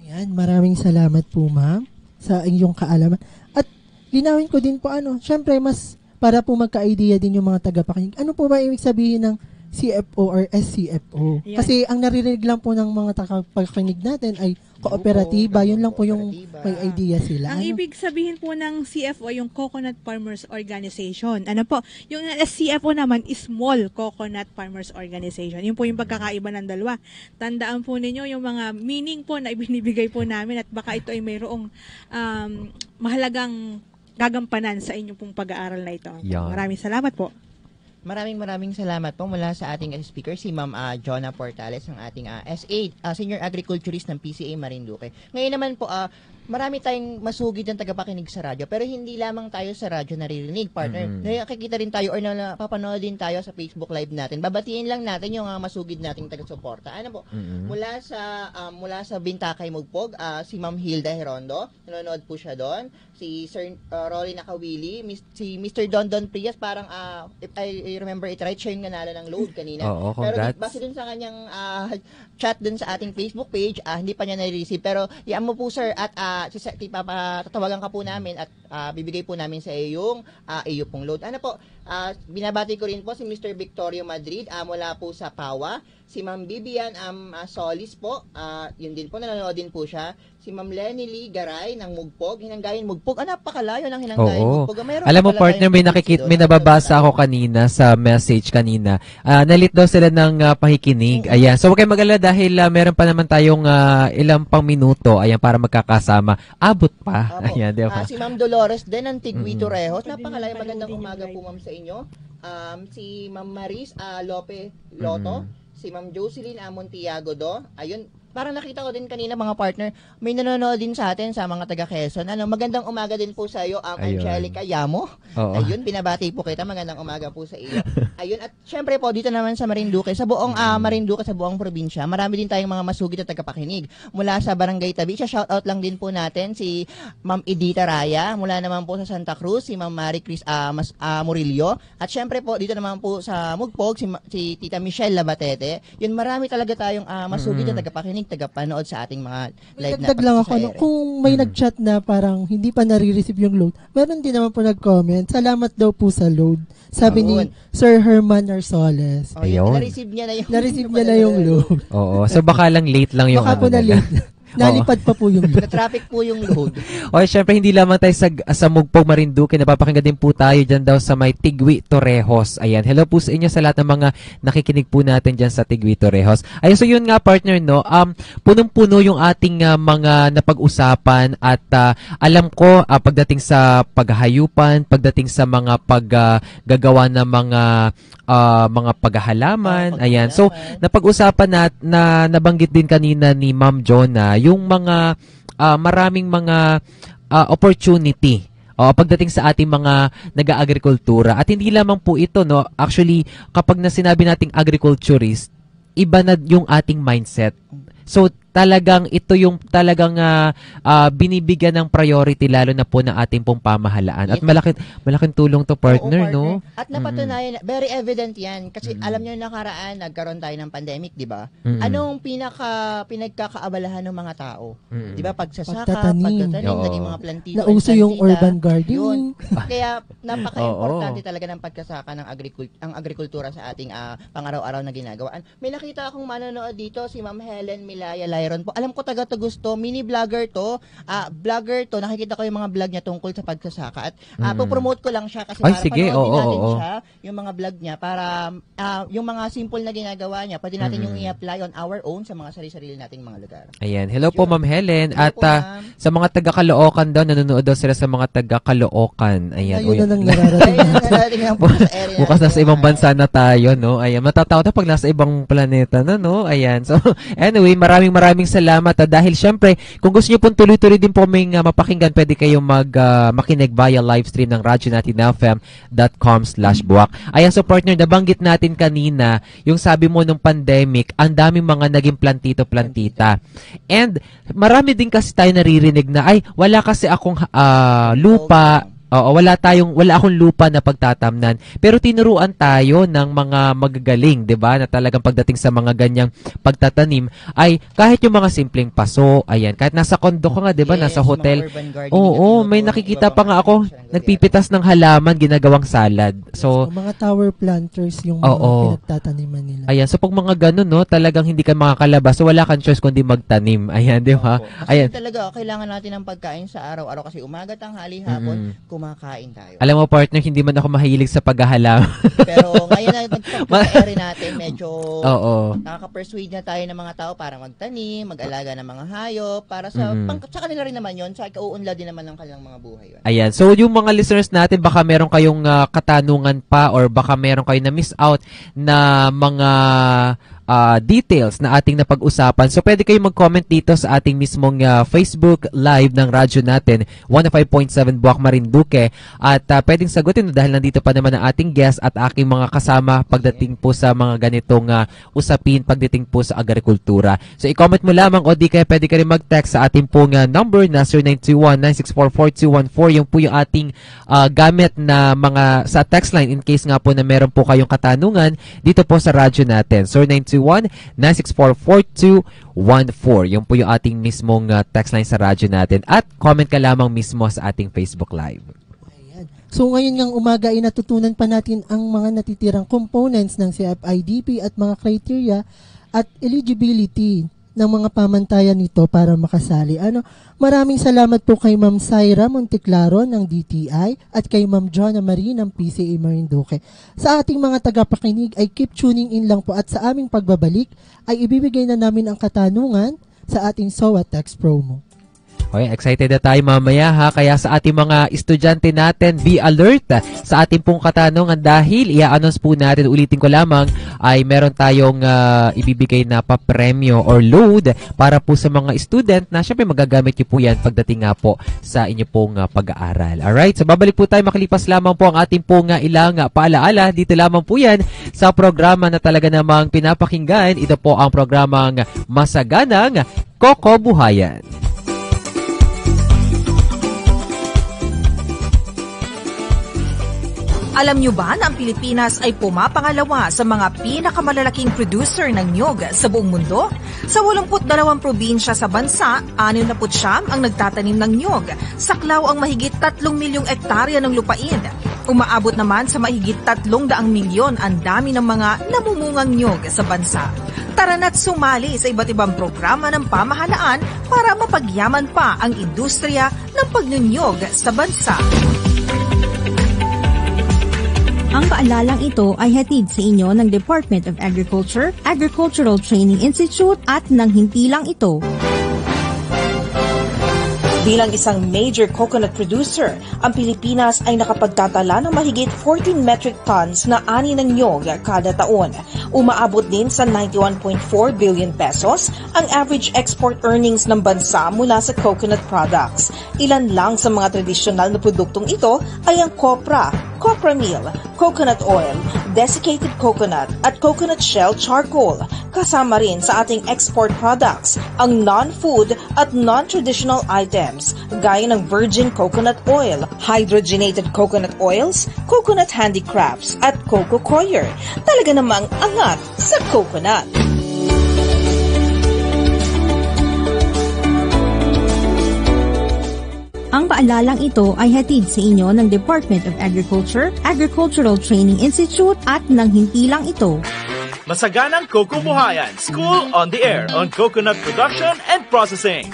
Ayan, maraming salamat po ma'am sa inyong kaalaman. At linawin ko din po syempre mas para po magka-idea din yung mga tagapakinig. Ano po ba ibig sabihin ng CFO or SCFO? Ayan. Kasi ang naririnig lang po ng mga tagapakinig natin ay kooperatiba, yun lang po yung may idea sila. Ang ibig sabihin po ng CFO, yung Coconut Farmers Organization. Yung SCFO naman is Small Coconut Farmers Organization. Yun po yung pagkakaiba ng dalawa. Tandaan po ninyo yung mga meaning po na ibinibigay po namin at baka ito ay mayroong mahalagang gagampanan sa inyong pong pag-aaral na ito. Maraming salamat po. Maraming salamat po mula sa ating speaker, si Ma'am Jonah Portales, ang ating SA, Senior Agriculturist ng PCA Marinduque. Ngayon naman po, marami tayong masugid ng tagapakinig sa radyo, pero hindi lamang tayo sa radyo naririnig, partner. Nakikita rin tayo or napapanood din tayo sa Facebook Live natin. Babatiin lang natin yung masugid nating taga-suporta. Mula sa Bintakay Mugpog, si Ma'am Hilda Herondo, nanonood po siya doon. Si Sir Rolly Nakawili, si Mr. Don Prias, parang if I remember it right, siya yung nanalo ng load kanina. Pero base dun sa kanyang chat dun sa ating Facebook page, hindi pa niya na-receive. Pero iyan mo po sir at tatawagan ka po namin at bibigay po namin sa iyo yung pong load. Binabati ko rin po si Mr. Victorio Madrid mula po sa Pawa. Si Ma'am Bibian Solis po, yun din po, nanonood din po siya. Si Ma'am Lenny Lee Garay ng Mugpog, Hinanggayin Mugpog. Napakalayo ng Hinanggayin Mugpog. Alam mo partner, may nababasa ako kanina sa message kanina. Nalit daw sila ng pakikinig. Ayan. So huwag kayong mag-alala dahil meron pa naman tayong ilang pang minuto para magkakasama. Abot pa. Ayan, di ba? Si Ma'am Dolores din ng Tigui Torrejos. Napakalayo, magandang umaga po ma'am sa inyo. Si Ma'am Maris Lope Loto. Si Ma'am Jocelyn Montiago ayun, parang nakita ko din kanina mga partner, may nanonood din sa atin sa mga taga Quezon. Magandang umaga din po sa iyo, Ayun. Angelica Yamo. Oo. Ayun, binabati po kita. Magandang umaga po sa iyo. Ayun, at syempre po dito naman sa Marinduque, sa buong Marinduque, sa buong probinsya, marami din tayong mga masugid at tagapakinig. Mula sa Barangay Tabi, shoutout lang din po natin si Ma'am Edita Raya, mula naman po sa Santa Cruz, si Ma'am Marie Chris Murillo, at syempre po dito naman po sa Mugpog, si Tita Michelle Labatete. Yun, marami talaga tayong masugid at tagapakinig, tagapanood sa ating mga live na Dagdag lang ako, kung may nag-chat na parang hindi pa nare-receive yung load, meron din naman po nag-comment, salamat daw po sa load. Sabi ni Sir Herman Narsoles. Ayun. Na-receive niya na yung load. Oo. So baka lang late lang yung baka po na late. Nalipad pa po yung load. Na-traffic po yung load. Okay, syempre hindi lamang tayo sa Mugpog, Marinduque, napapakinggan din po tayo dyan daw sa may Tigwi, Torrejos. Ayan, hello po sa inyo sa lahat ng mga nakikinig po natin dyan sa Tigwi, Torrejos. Ayun, so yun nga partner, no, punong-puno yung ating mga napag-usapan at alam ko pagdating sa paghahayupan, pagdating sa mga paggagawa ng mga paghahalaman. Ayan, so napag-usapan na nabanggit din kanina ni Ma'am Jonah yung mga maraming mga opportunity pagdating sa ating mga nag-aagrikultura. At hindi lamang po ito, no, actually kapag na sinabi nating agriculturist, iba na yung ating mindset. So talagang ito yung talagang binibigyan ng priority lalo na po ng ating pong pamahalaan. At malaking tulong to partner, no? At napatunayan, very evident yan. Kasi alam nyo nakaraan, nagkaroon tayo ng pandemic, di ba? Anong pinagkakaabalahan ng mga tao? Di ba? Pagsasaka, pagtatanim, naging mga plantito. Nauso yung urban gardening. Kaya napaka-importante talaga ng pagkasaka ng agrikultura sa ating pang-araw-araw na ginagawa. May nakita akong manonood dito, si Ma'am Helen Milaya Lyron po. Alam ko taga Gusto, mini vlogger to. Nakikita ko yung mga vlog niya tungkol sa pagsasaka at po-promote ko lang siya kasi para panoodin natin siya, yung mga vlog niya para yung mga simple na ginagawa niya, pwede natin yung i-apply on our own sa mga sarili-sarili nating mga lugar. Ayan. Hello po Ma'am Helen. At sa mga taga Caloocan daw, nanonood daw sila sa mga taga Caloocan. Ayan. Ayun na nang nararating. Bukas nasa ibang bansa na tayo, no? Ayan. Matatakot na pag nasa ibang planeta na, no? Ayan. So, anyway, maraming salamat dahil syempre kung gusto niyo pong tuloy-tuloy din po kaming mapakinggan, pwede kayong makinig via live stream ng radyonatinfm.com/buwak. Ayan, so partner, nabanggit natin kanina yung sabi mo nung pandemic, ang daming mga naging plantito-plantita. And marami din kasi tayo naririnig na wala kasi akong lupa. Wala akong lupa na pagtatamnan. Pero tinuruan tayo ng mga magagaling, 'di ba? Na talagang pagdating sa mga ganyang pagtatanim ay kahit yung mga simpleng paso, ayan, kahit nasa kondo ka nga, 'di ba? Nasa hotel. May nakikita pa nga ako nagpipitas ng halaman, ginagawang salad. So mga tower planters yung mga pinagtataniman nila. Ayan, so pag mga ganun, no, talagang hindi ka makakalabas. So wala kang choice kundi magtanim. Ayan, 'di ba? Ayan. Talaga kailangan natin ng pagkain sa araw-araw kasi umaga, tanghali, hapon, kumakain tayo. Alam mo partner, hindi man ako mahilig sa paghahalam. Pero ngayon na nagpapakain natin, medyo nakaka-persuade na tayo ng mga tao para magtanim, mag-alaga ng mga hayop, para sa kanila rin naman yun, sa kauunlad din naman ng kanilang mga buhay. Yun. Ayan, so yung mga listeners natin, baka meron kayong katanungan pa or baka meron kayong na-miss out na mga details na ating napag-usapan. So, pwede kayong mag-comment dito sa ating mismong Facebook Live ng radyo natin, 105.7 Buwak Marinduque. At pwedeng sagutin dahil nandito pa naman ang ating guest at aking mga kasama pagdating po sa mga ganitong usapin pagdating po sa agrikultura. So, i-comment mo lamang o di kaya pwede ka rin mag-text sa ating pong number na 0921-964-4214. Yung po yung ating gamit na mga sa text line in case nga po na meron po kayong katanungan dito po sa radyo natin. So, 0921-964-4214. Yung po yung ating mismong text line sa radyo natin. At comment ka lamang mismo sa ating Facebook Live. Ayan. So ngayon ngang umaga ay natutunan pa natin ang mga natitirang components ng CFIDP at mga criteria at eligibility ng mga pamantayan nito para makasali. Maraming salamat po kay Ma'am Syra Monteclaro ng DTI at kay Ma'am Jonah Marie ng PCA Marinduque. Sa ating mga tagapakinig ay keep tuning in lang po at sa aming pagbabalik ay ibibigay na namin ang katanungan sa ating SOA text promo. Okay, excited na tayo mamaya ha. Kaya sa ating mga estudyante natin, be alert sa ating pong katanungan dahil i-announce po natin, ulitin ko lamang, ay meron tayong ibibigay na papremyo or load para po sa mga student na syempre magagamit niyo po yan pagdating nga po sa inyo pong pag-aaral. Alright, so babalik po tayo, makalipas lamang po ang ating pong ilang paalaala. Dito lamang po yan sa programa na talaga namang pinapakinggan. Ito po ang programang Masaganang Kokobuhayan. Alam nyo ba na ang Pilipinas ay pumapangalawa sa mga pinakamalalaking producer ng niyog sa buong mundo? Sa 82 probinsya sa bansa, 69 ang nagtatanim ng niyog. Saklaw ang mahigit 3 milyong ektarya ng lupain. Umaabot naman sa mahigit 300 milyon ang dami ng mga namumungang niyog sa bansa. Tara na't sumali sa iba't ibang programa ng pamahalaan para mapagyaman pa ang industriya ng pagnunyog sa bansa. Ang paalalang ito ay hatid sa inyo ng Department of Agriculture, Agricultural Training Institute at ng himpilang ito. Bilang isang major coconut producer, ang Pilipinas ay nakapagtatala ng mahigit 14 metric tons na ani ng niyog kada taon. Umaabot din sa 91.4 billion pesos ang average export earnings ng bansa mula sa coconut products. Ilan lang sa mga tradisyonal na produktong ito ay ang copra, copra meal, coconut oil, desiccated coconut at coconut shell charcoal. Kasama rin sa ating export products ang non-food at non-traditional items gaya ng virgin coconut oil, hydrogenated coconut oils, coconut handicrafts at coco coir. Talaga namang angat sa coconut. Ang paalalang ito ay hatid sa inyo ng Department of Agriculture, Agricultural Training Institute at ng himpilang ito. Masaganang Kokobuhayan, School on the Air on Coconut Production and Processing.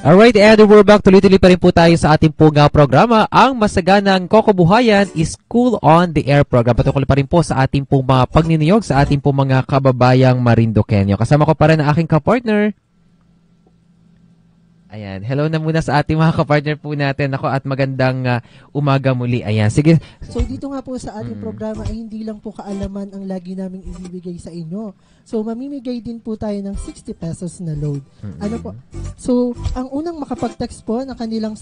Alright, and we're back. Tuloy-tuloy pa rin po tayo sa ating pong programa. Ang Masaganang Kokobuhayan is School on the Air program. Patuloy pa rin po sa ating pong mga pagniniyog sa ating pong mga kababayang Marinduqueño. Kasama ko pa rin ang aking kapartner. Ayan, hello na muna sa ating mga kapartner po natin. Ako at magandang umaga muli. Ayan, sige. So dito nga po sa ating programa ay hindi lang po kaalaman ang lagi naming ibibigay sa inyo. So mamimigay din po tayo ng 60 pesos na load. Ano po? So ang unang makapag-text po ng kanilang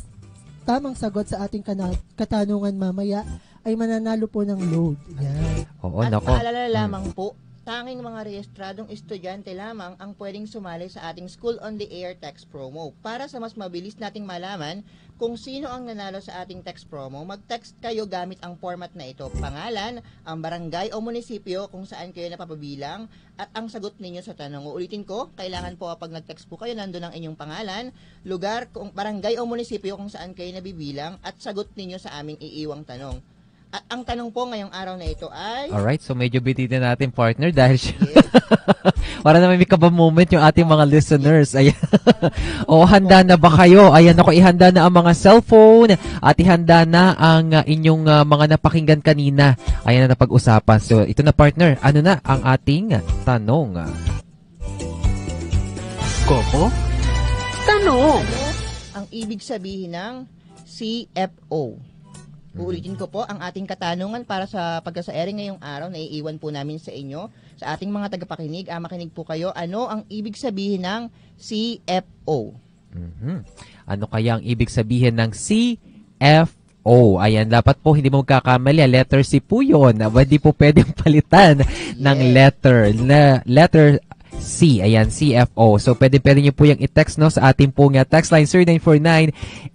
tamang sagot sa ating katanungan mamaya ay mananalo po ng load. Ayan. Oo, at nako. paalala lamang po, tanging mga rehistradong estudyante lamang ang pwedeng sumali sa ating School on the Air text promo. Para sa mas mabilis nating malaman kung sino ang nanalo sa ating text promo, mag-text kayo gamit ang format na ito. Pangalan, ang barangay o munisipyo kung saan kayo napapabilang, at ang sagot ninyo sa tanong. Uulitin ko, kailangan po pag nag-text po kayo, nandun ang inyong pangalan, lugar, barangay o munisipyo kung saan kayo nabibilang, at sagot ninyo sa aming iiwang tanong. At ang tanong po ngayong araw na ito ay... Alright, so medyo bitin natin partner dahil para naman may kaba moment yung ating mga listeners. Ayan. O, handa na ba kayo? Ayan ako, ihanda na ang mga cellphone at ihanda na ang inyong mga napakinggan kanina. Ayan na napag-usapan. So, ito na partner, ano na ang ating tanong? Koko? Tanong! Ang ibig sabihin ng CFO. Uulitin ko po, ang ating katanungan para sa pagkasa-airing ngayong araw na iiwan po namin sa inyo, sa ating mga tagapakinig. Makinig po kayo, ano ang ibig sabihin ng CFO? Ano kaya ang ibig sabihin ng CFO? Ayan, dapat po hindi mo magkakamali. Letter C po yun. Hindi po pwedeng palitan ng letter C. Ayan, CFO. So, pwede nyo po yung i-text no, sa ating pong text line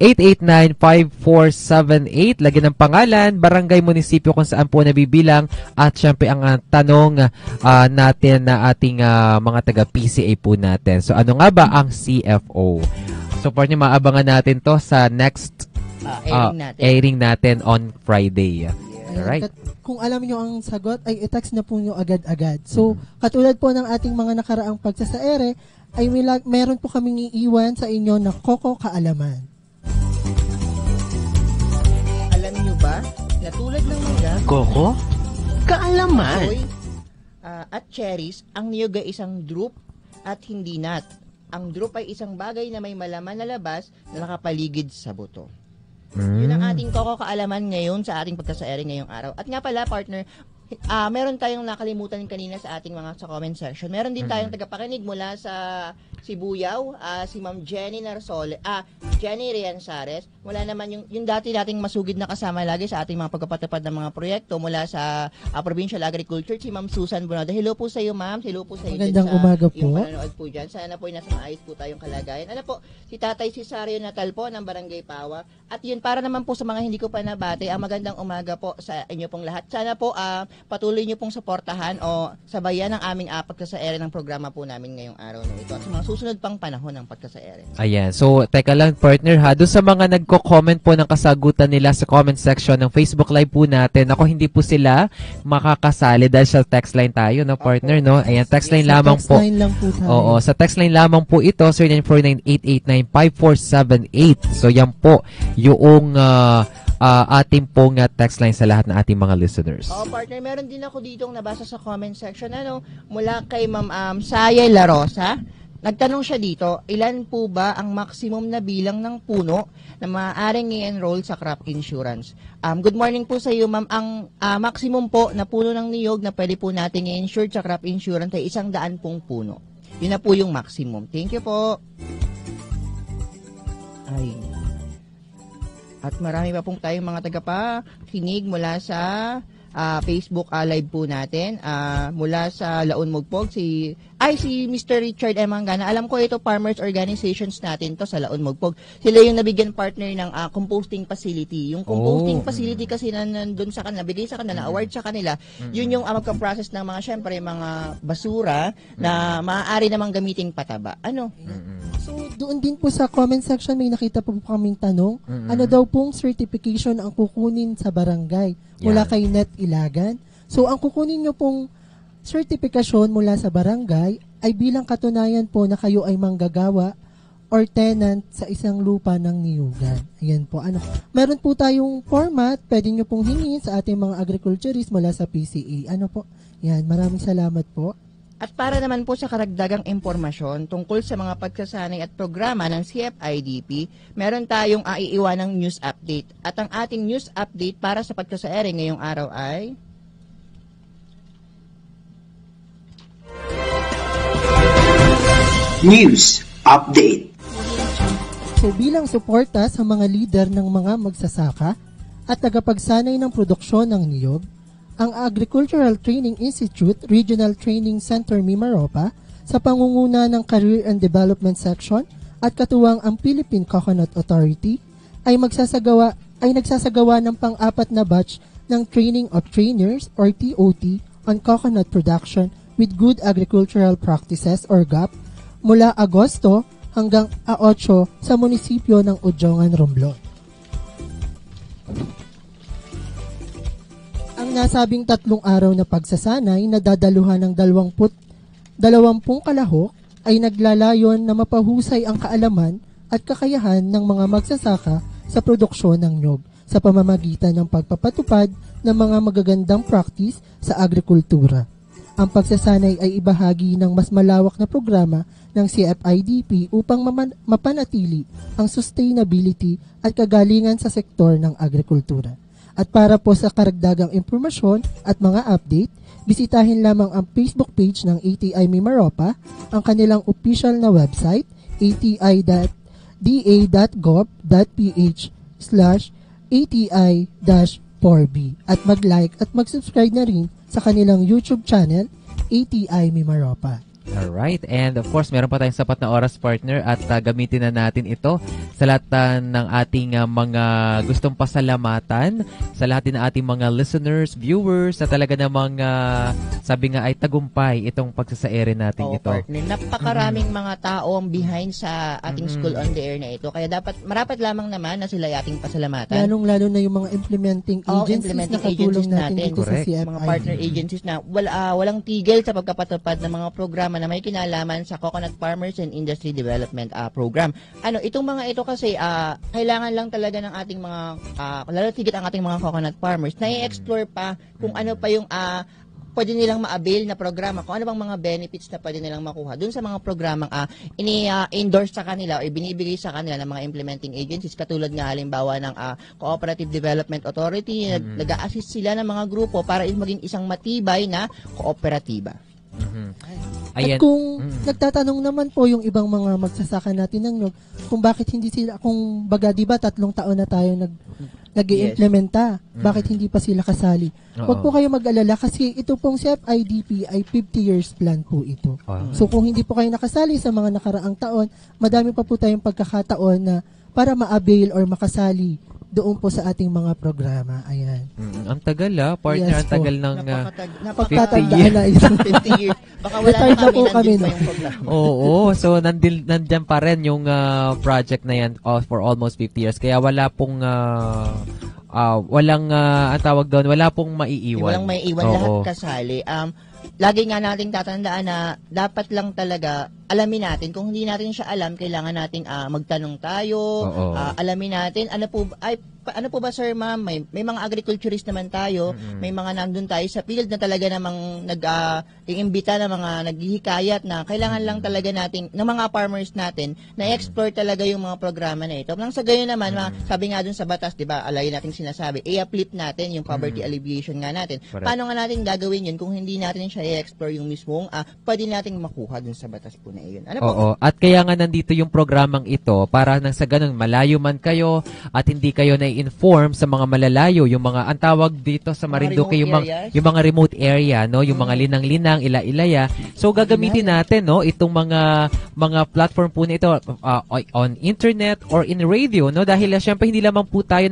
0949-889-5478. Lagyan ng pangalan, barangay, munisipyo kung saan po nabibilang, at syempre ang tanong natin na ating mga taga-PCA po natin. So, ano nga ba ang CFO? So, for nyo, maabangan natin to sa next airing natin on Friday. Alright. Kung alam nyo ang sagot, ay i-text na po nyo agad-agad. So, katulad po ng ating mga nakaraang pagsasaere, ay meron po kaming iiwan sa inyo na Koko Kaalaman. Alam nyo ba, na tulad ng mangga, Koko? Kaalaman! at cherries, ang niyog ay isang drupe at hindi nut. ang drupe ay isang bagay na may malaman na labas na nakapaligid sa buto. Yun ang ating kaalaman ngayon sa ating pagkasa-ere ngayong araw. At nga pala, partner, meron tayong nakalimutan kanina sa ating mga sa comment section. Meron din tayong tagapakinig mula sa Sibuyaw, si Ma'am Jenny Narsole, Jenny Rianzares. Mula naman yung dati nating masugid na kasama lagi sa ating mga pagpapatupad ng mga proyekto mula sa Provincial Agriculture, si Ma'am Susan Bonado. Hello po sa iyo, Ma'am. Hello po sa iyo. Magandang umaga po. Yung manonood po dyan. Sana po ay nasa maayos po tayong kalagayan. Ano po, si Tatay Cesario Natal po ng Barangay Pawa. At yun, para naman po sa mga hindi ko pa nabate, magandang umaga po sa inyo pong lahat. Sana po patuloy nyo pong suportahan o sabayan ang aming pagkasa-ere ng programa po namin ngayong araw na ito. At sa mga susunod pang panahon ng pagkasa-ere. Ayan. So, teka lang, partner ha. Doon sa mga nagko-comment po ng kasagutan nila sa comment section ng Facebook Live po natin, ako hindi po sila makakasali dahil sa text line tayo, no, partner, no? Ayan, text line lamang po. Text line lang po tayo. Oo, sa text line lamang po ito, 0949-889-5478. So, yan po yung ating pong text line sa lahat ng ating mga listeners. Partner, meron din ako ditong nabasa sa comment section, mula kay Ma'am Saya La Rosa. Nagtanong siya dito, ilan po ba ang maximum na bilang ng puno na maaaring i-enroll sa crop insurance? Good morning po sa iyo, ma'am. Ang maximum po na puno ng niyog na pwede po nating i-insure sa crop insurance ay 100 pong puno. Yun na po yung maximum. Thank you po. Ay. At marami pa pong tayong mga tagapakinig mula sa Facebook live po natin. Mula sa Laon Mugpog, si Mr. Richard Emangana. Alam ko ito, farmers organizations natin to sa Laon Mugpog. Sila yung nabigyan partner ng composting facility. Yung composting facility kasi na nandun sa kanila, bigay sa kanila, award sa kanila, yun yung magka-process ng mga, syempre, mga basura na maaari namang gamiting pataba. Ano? So, doon din po sa comment section may nakita po kaming tanong, ano daw pong certification ang kukunin sa barangay mula kay Net Ilagan? So, ang kukunin nyo pong sertifikasyon mula sa barangay ay bilang katunayan po na kayo ay manggagawa or tenant sa isang lupa ng niyugan. Ayan po. Meron po tayong format, pwede nyo pong hingin sa ating mga agriculturist mula sa PCA. Ano po? Yan, maraming salamat po. At para naman po sa karagdagang impormasyon tungkol sa mga pagsasanay at programa ng CFIDP, meron tayong aiiwanang news update. At ang ating news update para sa pagkasaere ngayong araw ay... News Update. So bilang suporta sa mga leader ng mga magsasaka at tagapagsanay ng produksyon ng niyog, ang Agricultural Training Institute Regional Training Center Mimaropa sa pangunguna ng Career and Development Section at katuwang ang Philippine Coconut Authority ay nagsasagawa ng pang-apat na batch ng Training of Trainers or TOT on Coconut Production with Good Agricultural Practices or GAP mula Agosto hanggang 8 sa munisipyo ng Udjongan, Romblon. Ang nasabing 3 araw na pagsasanay na dadaluhan ng 20 kalahok ay naglalayon na mapahusay ang kaalaman at kakayahan ng mga magsasaka sa produksyon ng niyog sa pamamagitan ng pagpapatupad ng mga magagandang practice sa agrikultura. Ang pagsasanay ay ibahagi ng mas malawak na programa ng CFIDP upang mapanatili ang sustainability at kagalingan sa sektor ng agrikultura. At para po sa karagdagang impormasyon at mga update, bisitahin lamang ang Facebook page ng ATI Mimaropa, ang kanilang official na website, ati.da.ph/ATI-4B at mag-like at mag-subscribe na rin sa kanilang YouTube channel, ATI Mimaropa. Alright, and of course, meron pa tayong sapat na oras, partner, at gamitin na natin ito sa lahat ng ating mga gustong pasalamatan, sa lahat din ng ating mga listeners, viewers, na talaga namang sabi nga ay tagumpay itong pagsasaere natin ito. Partner, napakaraming mga tao ang behind sa ating School on the Air na ito, kaya marapat lamang naman na sila ating pasalamatan. Lalong-lalo na yung mga implementing agencies na katulong natin dito sa CFI. Mga partner agencies na walang tigil sa pagkapatupad ng mga programa na may kinalaman sa Coconut Farmers and Industry Development Program. Itong mga ito kasi kailangan lang talaga ng ating mga lalo tigit ang ating mga coconut farmers na i-explore pa kung ano pa yung pwede nilang ma-avail na programa, kung ano bang mga benefits na pwede nilang makuha dun sa mga programang ini-endorse sa kanila o ibinibigay sa kanila ng mga implementing agencies, katulad nga halimbawa ng Cooperative Development Authority, nag-a-assist sila ng mga grupo para maging isang matibay na kooperatiba. At kung nagtatanong naman po yung ibang mga magsasaka natin ng nyog, kung bakit hindi sila, kung baga diba 3 taon na tayo nag-i-implementa, bakit hindi pa sila kasali? Huwag po kayo mag-alala kasi ito pong CFIDP ay 50 years plan po ito. So kung hindi po kayo nakasali sa mga nakaraang taon, madami pa po tayong pagkakataon na para ma-avail or makasali doon po sa ating mga programa. Ayan. Ang tagal partner, ang tagal ng 50 years. 50 years. Baka wala na kami, nandun pa yung programa. Oo, so nandyan pa rin yung project na yan for almost 50 years. Kaya wala pong walang ang tawag doon, wala pong maiiwan. Walang maiiwan, lahat kasali. Lagi nga nating tatandaan na dapat lang talaga alamin natin. Kung hindi natin siya alam, kailangan nating magtanong tayo, alamin natin ano po ba sir ma'am, may mga agriculturist naman tayo, may mga nandun tayo sa field na talaga namang iimbita na mga naghihikayat na kailangan lang talaga nating ng mga farmers natin na explore talaga yung mga programa na ito. Nang sa gayon naman, sabi nga dun sa batas, 'di ba? Alay nating sinasabi, i-uplift natin yung poverty alleviation nga natin. Paano nga natin gagawin yun kung hindi natin siya i-explore yung mismong pwede nating makuha dun sa batas po na iyon. Ano po? Oo, at kaya nga nandito yung programang ito para nang sa ganun malayo man kayo at hindi kayo na-inform sa mga malalayo, yung mga ang tawag dito sa Marinduque yung mga remote area, no, yung mga linang-linang, ila-ilaya. So gagamitin natin, no, itong mga platform po nito on internet or in radio, no, dahil syempre hindi lamang po tayo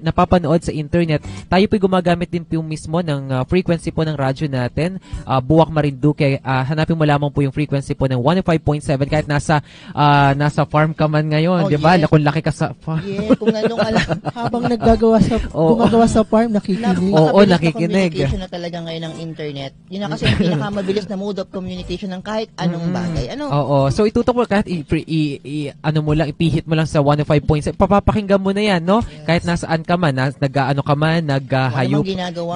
napapanood sa internet. Tayo po gumagamit din po mismo ng frequency po ng radyo natin, Buwak Marinduque. Hanapin mo lamang po yung frequency po ng 105.7 kahit nasa farm ka man ngayon, 'di ba? Kung laki ka sa farm. Kung anong alam habang gumagawa sa farm, nakikinig. Oo, nakikinig. Communication na talaga ngayon ng internet. Yun na kasi yung pinakamabilis na mode of communication ng kahit anong bagay. Oo. So itutok mo kahit ipihit mo lang sa 105.7. Papapakinggan mo na 'yan, no? Kahit nasaan ka man, nag-aano ka man, naghahayop.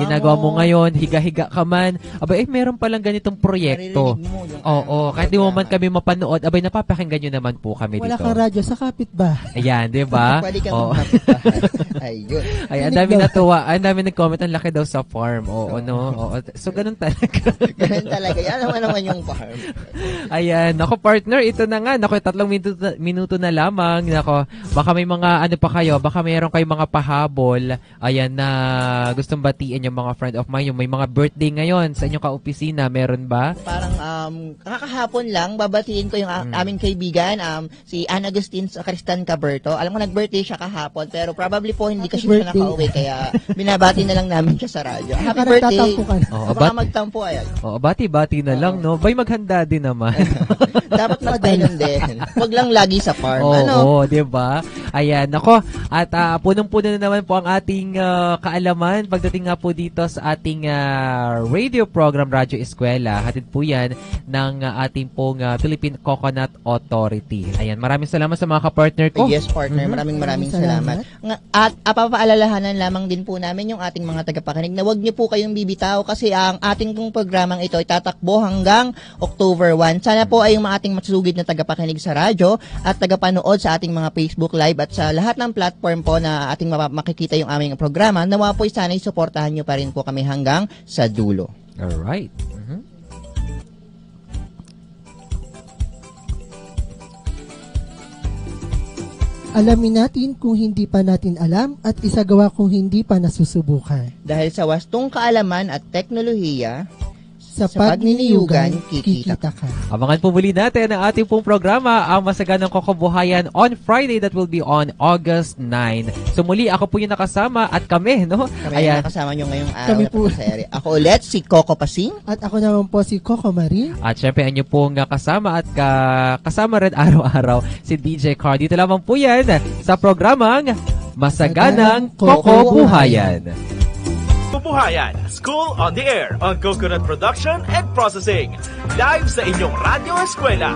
Ginagawa mo ngayon, higa-higa ka man. Abay, meron pa lang ganitong proyekto. Oo, kahit di mo man kami mapanood, abay napapakinggan niyo naman po kami dito. Wala kang radyo sa kapitbahay. Ayan, 'di ba? Pwede kang kapitbahay. Ayun. Ay, ang dami natuwa. Ang dami nag-comment, ang laki daw sa farm. Oo, no? Oo. So, ganun talaga. Ganun talaga. Yan naman yung farm. Ayan. Nako, partner, ito na nga. Nako, 3 minuto na lamang. Nako, baka may mga ano pa kayo. Baka mayroon kayong mga pahabol. Ayan, na gustong batiin yung mga friend of mine. Yung may mga birthday ngayon sa inyong ka-opisina. Meron ba? Parang, kakahapon lang, babatiin ko yung aming kaibigan, si Ana Agustin Cristan Caberto. Alam ko, nag-birthday siya kahapon, pero probably po hindi kasi siya nakauwi, kaya binabati na lang namin siya sa radyo. Happy birthday! Baka magtampo, ayan. Bati-bati na lang, no? Bay, maghanda din naman. Dapat magdainon din. Huwag lang lagi sa farm. Oo, diba? Ayan, nako. At punong-puno na naman po ang ating kaalaman pagdating nga po dito sa ating radio program, Radyo Eskwela. Hatid po yan ng ating pong Philippine Coconut Authority. Ayan, maraming salamat sa mga kapartner ko. Yes, partner. Maraming salamat. At papaalalahanan lamang din po namin yung ating mga tagapakinig na huwag niyo po kayong bibitaw kasi ang ating pong programang ito ay tatakbo hanggang October 1. Sana po ay yung ating masusugid na tagapakinig sa radyo at tagapanood sa ating mga Facebook Live at sa lahat ng platform po na ating makikita yung aming programa. Nawa po sana'y suportahan niyo pa rin po kami hanggang sa dulo. Alright. Alamin natin kung hindi pa natin alam at isagawa kung hindi pa nasusubukan. Dahil sa wastong kaalaman at teknolohiya, sa pagniniyugan, kikita ka. Abangan po muli natin ang ating pong programa, ang Masaganang Kokobuhayan on Friday that will be on August 9. So muli, ako po yung nakasama at kami, no? Kami yung nakasama nyo ngayong araw na po sa ere. Ako ulit, si Coco Pasing. At ako naman po si Coco Marie. At syempre, anyo pong kasama at kasama rin araw-araw si DJ Carl. Dito lamang po yan sa programang Masaganang Kokobuhayan. Kokobuhayan, School on the Air on Coconut Production and Processing. Live sa inyong Radio Eskwela.